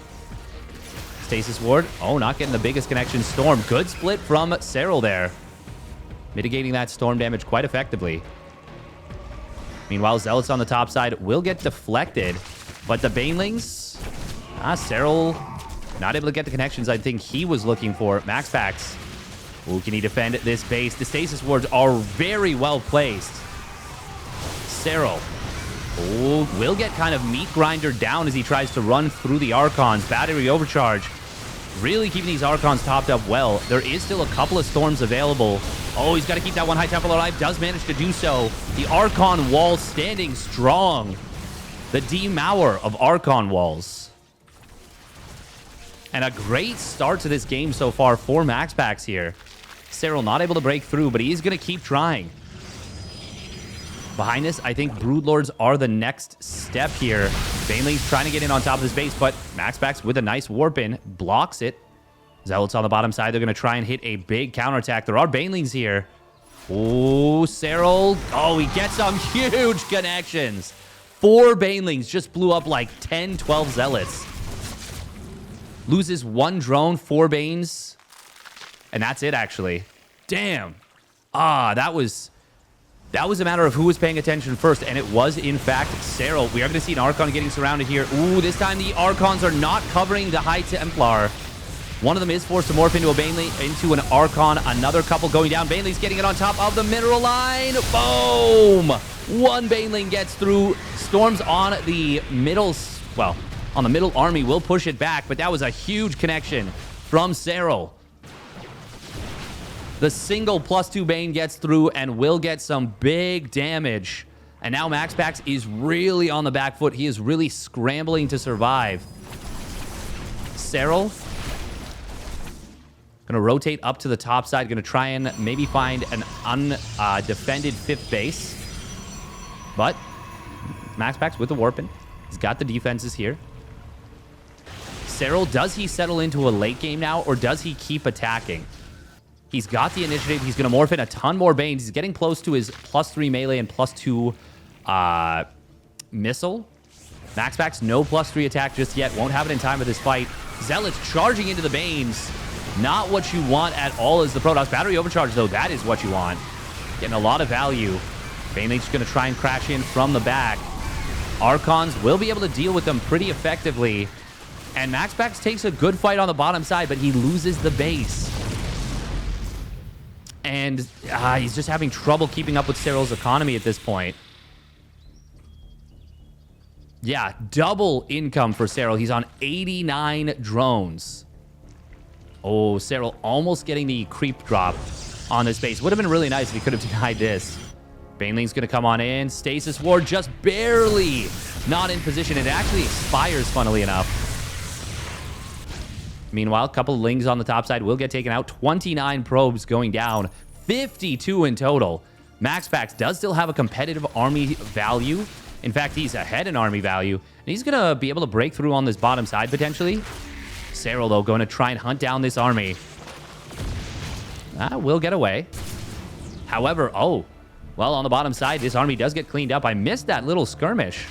Speaker 1: Stasis Ward. Oh, not getting the biggest connection. Storm. Good split from Serral there. Mitigating that storm damage quite effectively. Meanwhile, Zealots on the top side will get deflected. But the Banelings... Serral not able to get the connections I think he was looking for. MaxPax. Ooh, can he defend this base? The Stasis Wards are very well placed. Serral. Oh, will get kind of meat grinder down as he tries to run through the Archons. Battery overcharge. Really keeping these Archons topped up well. There is still a couple of Storms available. Oh, he's got to keep that one High Temple alive. Does manage to do so. The Archon wall standing strong. The Demower of Archon walls. And a great start to this game so far for MaxPax here. Serral not able to break through, but he's going to keep trying. Behind this, I think Broodlords are the next step here. Baneling's trying to get in on top of this base, but MaxPax with a nice warp in blocks it. Zealots on the bottom side, they're going to try and hit a big counterattack. There are Banelings here. Oh, Serral. Oh, he gets some huge connections. 4 Banelings just blew up like 10, 12 Zealots. Loses 1 drone, 4 Banes. And that's it, actually. Damn. That was a matter of who was paying attention first, and it was, in fact, Serral. We are going to see an Archon getting surrounded here. Ooh, this time the Archons are not covering the High Templar. One of them is forced to morph into a Baneling, into an Archon. Another couple going down. Baneling's getting it on top of the mineral line. Boom! 1 Baneling gets through. Storms on the middle... Well, on the middle army will push it back, but that was a huge connection from Serral. The single +2 Bane gets through and will get some big damage. And now MaxPax is really on the back foot. He is really scrambling to survive. Serral going to rotate up to the top side. Going to try and maybe find an undefended 5th base. But MaxPax with the warping. He's got the defenses here. Serral, does he settle into a late game now, or does he keep attacking? He's got the initiative. He's going to morph in a ton more Banes. He's getting close to his +3 melee and +2 missile. MaxPax, no +3 attack just yet. Won't have it in time for this fight. Zealots charging into the Banes. Not what you want at all is the Protoss. Battery overcharge, though, that is what you want. Getting a lot of value. Baneling's going to try and crash in from the back. Archons will be able to deal with them pretty effectively. And MaxPax takes a good fight on the bottom side, but he loses the base. And he's just having trouble keeping up with Serral's economy at this point. Yeah, double income for Serral. He's on 89 drones. Oh, Serral almost getting the creep drop on this base. Would have been really nice if he could have denied this. Baneling's going to come on in. Stasis Ward just barely not in position. It actually expires, funnily enough. Meanwhile, a couple of Lings on the top side will get taken out. 29 probes going down. 52 in total. MaxPax does still have a competitive army value. In fact, he's ahead in army value. And he's going to be able to break through on this bottom side, potentially. Serral, though, going to try and hunt down this army. Will get away. However, well, on the bottom side, this army does get cleaned up. I missed that little skirmish.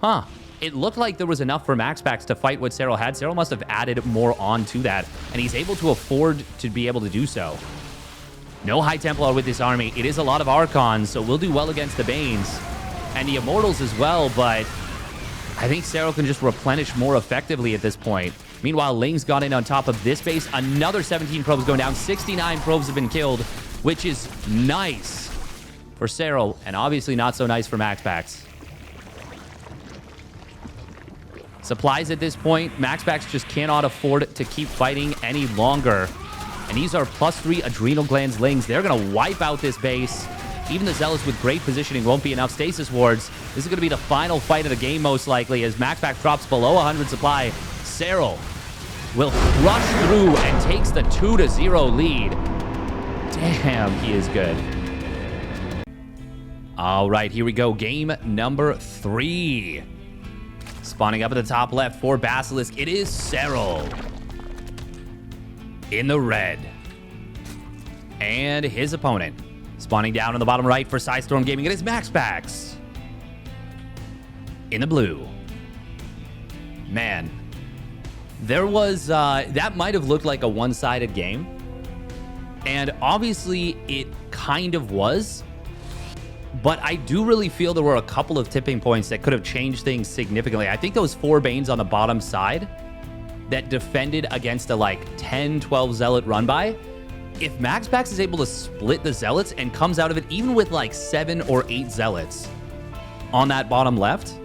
Speaker 1: Huh. It looked like there was enough for MaxPax to fight what Serral had. Serral must have added more on to that, and he's able to afford to be able to do so. No High Templar with this army. It is a lot of Archons, so we'll do well against the Banes. And the Immortals as well, but I think Serral can just replenish more effectively at this point. Meanwhile, Ling's got in on top of this base. Another 17 probes going down. 69 probes have been killed, which is nice for Serral, and obviously not so nice for MaxPax. Supplies at this point, MaxPax just cannot afford to keep fighting any longer. And these are +3 Adrenal Glands Lings. They're going to wipe out this base. Even the Zealots with great positioning won't be enough. Stasis Wards. This is going to be the final fight of the game, most likely, as MaxPax drops below 100 supply. Serral will rush through and takes the 2-0 lead. Damn, he is good. All right, here we go. Game number 3. Spawning up at the top left for Basilisk, it is Serral in the red. And his opponent spawning down in the bottom right for Storm Gaming, it is MaxPax in the blue. Man, there was, that might have looked like a one-sided game. And obviously it kind of was. But I do really feel there were a couple of tipping points that could have changed things significantly. I think those 4 Banes on the bottom side that defended against a like 10, 12 Zealot run by. If MaxPax is able to split the Zealots and comes out of it even with like 7 or 8 Zealots on that bottom left,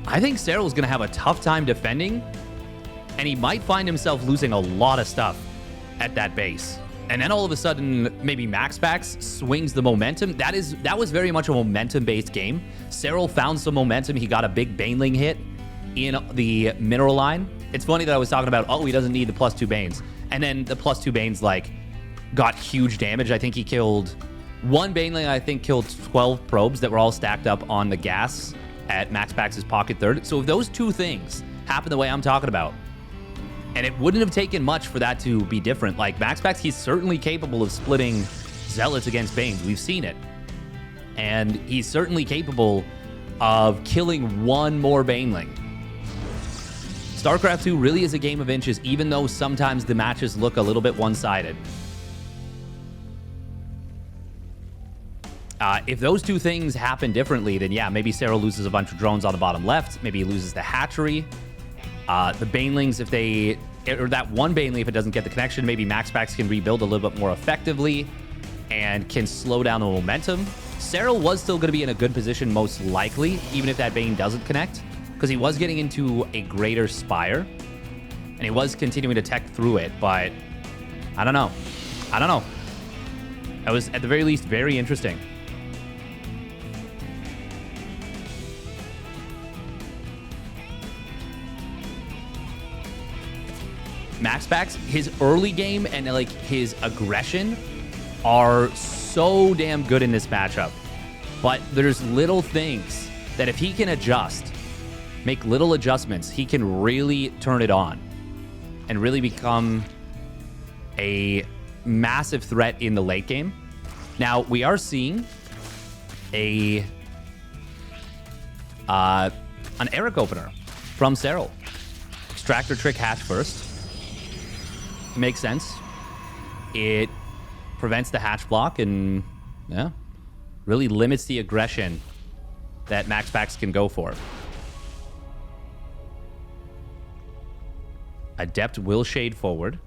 Speaker 1: I think Cyril's going to have a tough time defending, and he might find himself losing a lot of stuff at that base. And then all of a sudden, maybe MaxPax swings the momentum. That was very much a momentum-based game. Serral found some momentum. He got a big Baneling hit in the mineral line. It's funny that I was talking about, oh, he doesn't need the +2 Banes. And then the +2 Banes, like, got huge damage. I think he killed one Baneling, I think killed 12 probes that were all stacked up on the gas at MaxPax's pocket third. So if those 2 things happen the way I'm talking about, and it wouldn't have taken much for that to be different. Like, MaxPax, he's certainly capable of splitting Zealots against Banes. We've seen it. And he's certainly capable of killing one more Baneling. StarCraft 2 really is a game of inches, even though sometimes the matches look a little bit one-sided. If those 2 things happen differently, then yeah, maybe Serral loses a bunch of drones on the bottom left. Maybe he loses the hatchery. The Banelings, if they, or that one Baneling, if it doesn't get the connection, maybe MaxPax can rebuild a little bit more effectively and can slow down the momentum. Serral was still going to be in a good position, most likely, even if that Bane doesn't connect, because he was getting into a greater spire, and he was continuing to tech through it, but I don't know. That was, at the very least, very interesting. MaxPax, his early game and like his aggression are so damn good in this matchup. But there's little things that if he can adjust, make little adjustments, he can really turn it on and really become a massive threat in the late game. Now, we are seeing an Eric opener from Serral. Extractor trick hatch first. Makes sense. It prevents the hatch block and, yeah, really limits the aggression that MaxPax can go for. Adept will shade forward.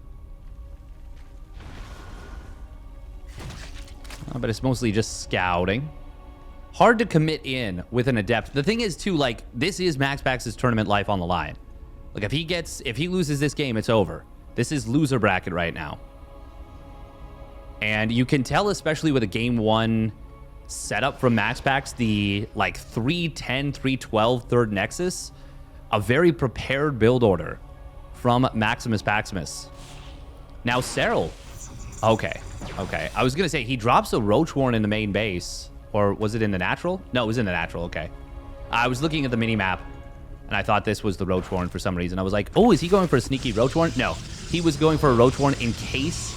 Speaker 1: But it's mostly just scouting. Hard to commit in with an Adept. The thing is, too, like, this is MaxPax's tournament life on the line. Like, if he loses this game, it's over. This is loser bracket right now. And you can tell, especially with a game 1 setup from MaxPax, the like 310, 312 third Nexus, a very prepared build order from Maximus Paximus. Now, Serral. Okay. I was going to say, he drops a Roach Warren in the main base. Or was it in the natural? No, it was in the natural. Okay. I was looking at the mini-map, and I thought this was the Roach Warren for some reason. I was like, oh, is he going for a sneaky Roach Warren? No. He was going for a Roach Warren in case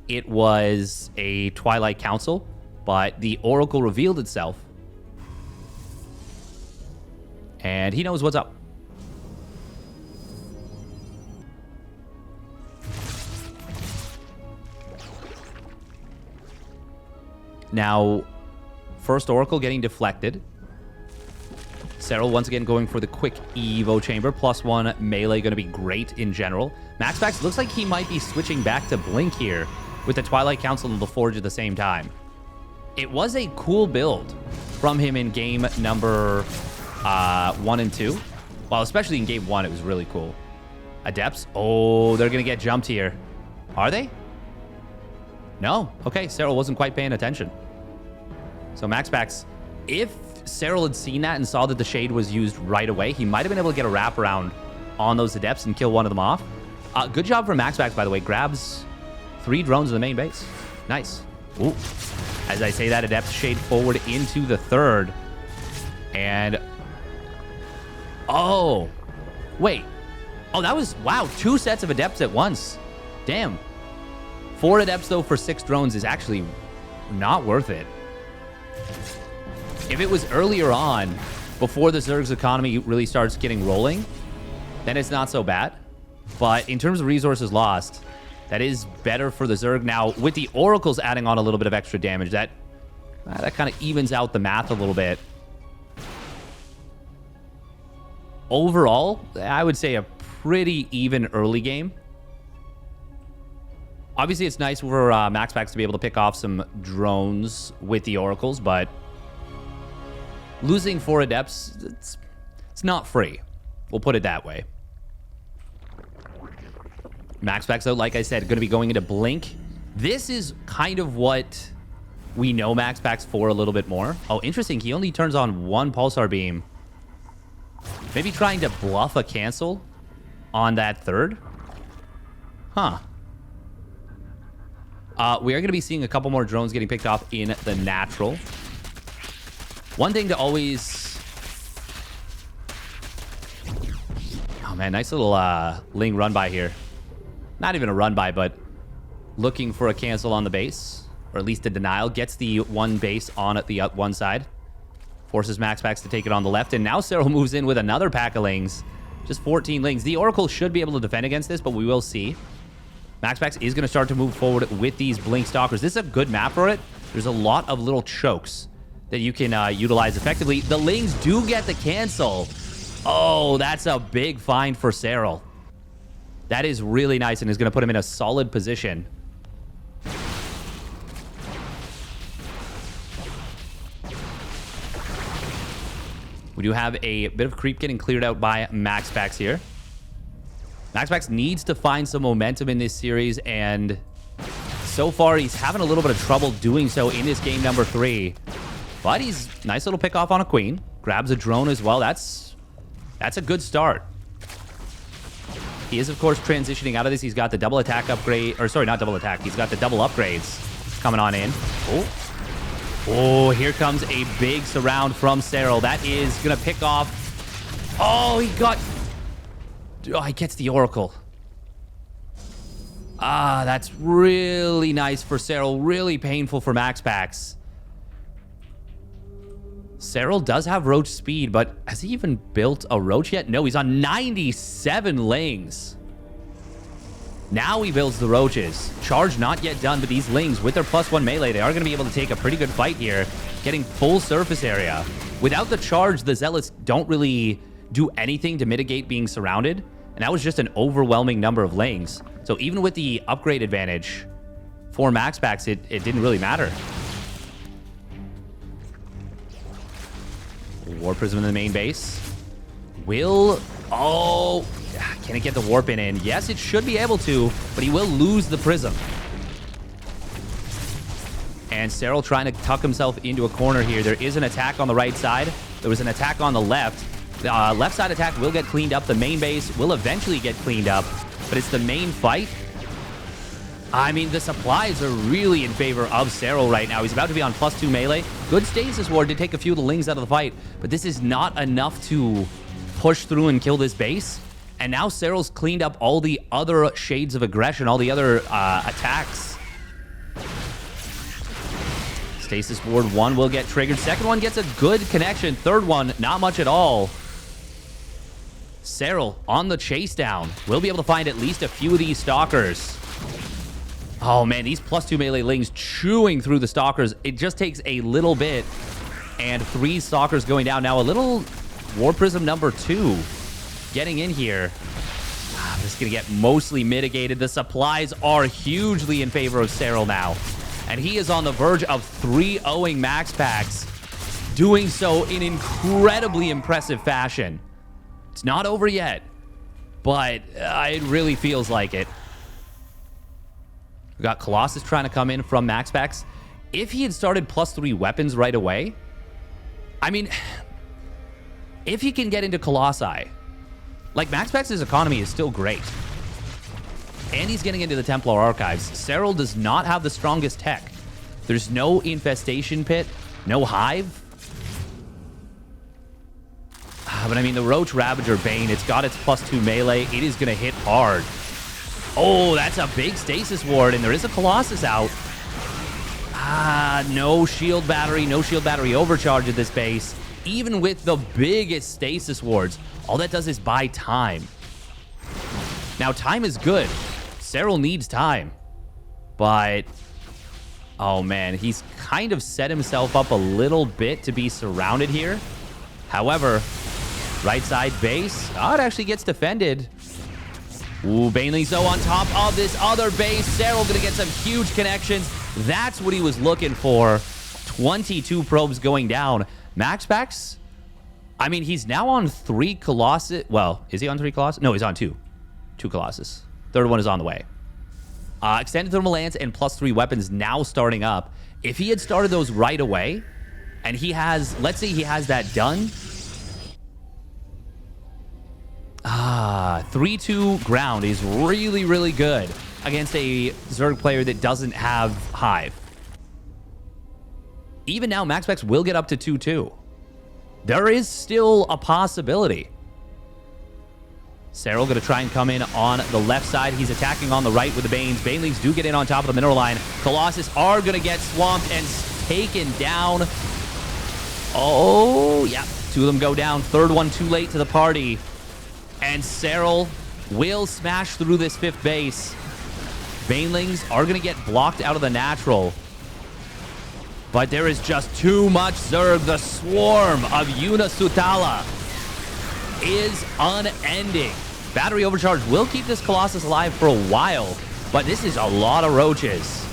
Speaker 1: it was a Twilight Council, but the Oracle revealed itself. And he knows what's up. Now, first Oracle getting deflected. Serral once again going for the quick Evo Chamber. +1 melee going to be great in general. MaxPax looks like he might be switching back to Blink here with the Twilight Council and the Forge at the same time. It was a cool build from him in game number 1 and 2. Well, especially in game 1, it was really cool. Adepts. Oh, they're going to get jumped here. Are they? No. Okay, Serral wasn't quite paying attention. So MaxPax, if Serral had seen that and saw that the shade was used right away, he might have been able to get a wraparound on those Adepts and kill one of them off. Good job from MaxPax, by the way. Grabs 3 drones in the main base. Nice. Ooh. As I say that, Adept shade forward into the third. And... oh. Wait. Oh, that was... wow, 2 sets of Adepts at once. Damn. 4 Adepts, though, for 6 drones is actually not worth it. If it was earlier on, before the Zerg's economy really starts getting rolling, then it's not so bad. But in terms of resources lost, that is better for the Zerg. Now, with the Oracles adding on a little bit of extra damage, that kind of evens out the math a little bit. Overall, I would say a pretty even early game. Obviously, it's nice for MaxPax to be able to pick off some drones with the Oracles, but losing 4 Adepts, it's not free. We'll put it that way. MaxPax, though, like I said, going to be going into Blink. This is kind of what we know MaxPax for a little bit more. Oh, interesting. He only turns on 1 Pulsar Beam. Maybe trying to bluff a cancel on that third. Huh. We are going to be seeing a couple more drones getting picked off in the natural. One thing to always... oh, man. Nice little Ling run by here. Not even a run by, but looking for a cancel on the base. Or at least a denial. Gets the 1 base on at the one side. Forces MaxPax to take it on the left. And now Serral moves in with another pack of Lings. Just 14 Lings. The Oracle should be able to defend against this, but we will see. MaxPax is going to start to move forward with these Blink Stalkers. This is a good map for it. There's a lot of little chokes that you can utilize effectively. The Lings do get the cancel. Oh, that's a big find for Serral. That is really nice and is going to put him in a solid position. We do have a bit of creep getting cleared out by MaxPax here. MaxPax needs to find some momentum in this series, and so far he's having a little bit of trouble doing so in this game number 3. But he's nice little pick off on a queen. Grabs a drone as well. That's a good start. He is, of course, transitioning out of this. He's got the double attack upgrade. Or, sorry, not double attack. He's got the double upgrades coming on in. Oh, here comes a big surround from Serral. That is going to pick off... oh, he got... oh, he gets the Oracle. Ah, that's really nice for Serral. Really painful for MaxPax. Serral does have Roach speed, but has he even built a Roach yet? No, he's on 97 Lings. Now he builds the Roaches. Charge not yet done, but these Lings, with their +1 melee, they are going to be able to take a pretty good fight here, getting full surface area. Without the charge, the Zealots don't really do anything to mitigate being surrounded, and that was just an overwhelming number of Lings. So even with the upgrade advantage for MaxPax, it didn't really matter. War Prism in the main base. Will... oh... can it get the Warp in? Yes, it should be able to, but he will lose the Prism. And Serral trying to tuck himself into a corner here. There is an attack on the right side. There was an attack on the left. The left side attack will get cleaned up. The main base will eventually get cleaned up, but it's the main fight. I mean, the supplies are really in favor of Serral right now. He's about to be on +2 melee. Good stasis ward to take a few of the Lings out of the fight, but this is not enough to push through and kill this base. And now Serral's cleaned up all the other shades of aggression, all the other attacks. Stasis ward 1 will get triggered. Second one gets a good connection. Third one, not much at all. Serral on the chase down. Will be able to find at least a few of these Stalkers. Oh man, these +2 melee Lings chewing through the Stalkers. It just takes a little bit. And 3 Stalkers going down. Now a little War Prism number 2 getting in here. This is going to get mostly mitigated. The supplies are hugely in favor of Serral now. And he is on the verge of 3-0ing MaxPax, doing so in incredibly impressive fashion. It's not over yet, but it really feels like it. We got Colossus trying to come in from MaxPax. If he had started +3 weapons right away, I mean, if he can get into Colossi, like, MaxPax's economy is still great. And he's getting into the Templar Archives. Serral does not have the strongest tech. There's no Infestation Pit, no Hive. But I mean, the Roach Ravager Bane, it's got its +2 melee. It is going to hit hard. Oh, that's a big Stasis Ward, and there is a Colossus out. No shield battery, no shield battery overcharge at this base. Even with the biggest Stasis Wards, all that does is buy time. Now, time is good. Serral needs time. But, oh man, he's kind of set himself up a little bit to be surrounded here. However, right side base, oh, it actually gets defended. Ooh, Baneling's though on top of this other base. Serral gonna get some huge connections. That's what he was looking for. 22 probes going down. MaxPax, I mean, he's now on 3 Colossus. Well, is he on 3 Colossus? No, he's on 2. 2 Colossus. Third one is on the way. Extended Thermal Lance and +3 weapons now starting up. If he had started those right away, and he has, let's say he has that done. 3-2 ground is really, really good against a Zerg player that doesn't have Hive. Even now, MaxPax will get up to 2-2. There is still a possibility. Serral going to try and come in on the left side. He's attacking on the right with the Banes. Banelings do get in on top of the mineral line. Colossus are going to get swamped and taken down. Oh, yeah. 2 of them go down. Third one too late to the party. And Serral will smash through this 5th base. Banelings are going to get blocked out of the natural. But there is just too much Zerg. The swarm of Yuna-Sutala is unending. Battery overcharge will keep this Colossus alive for a while, but this is a lot of roaches.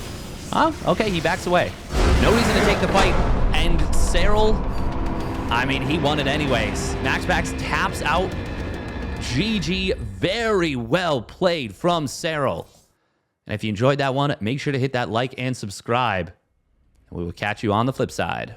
Speaker 1: Oh, okay, he backs away. No reason to take the fight. And Serral, I mean, he won it anyways. MaxPax taps out. GG, very well played from Serral. And if you enjoyed that one, make sure to hit that like and subscribe. We will catch you on the flip side.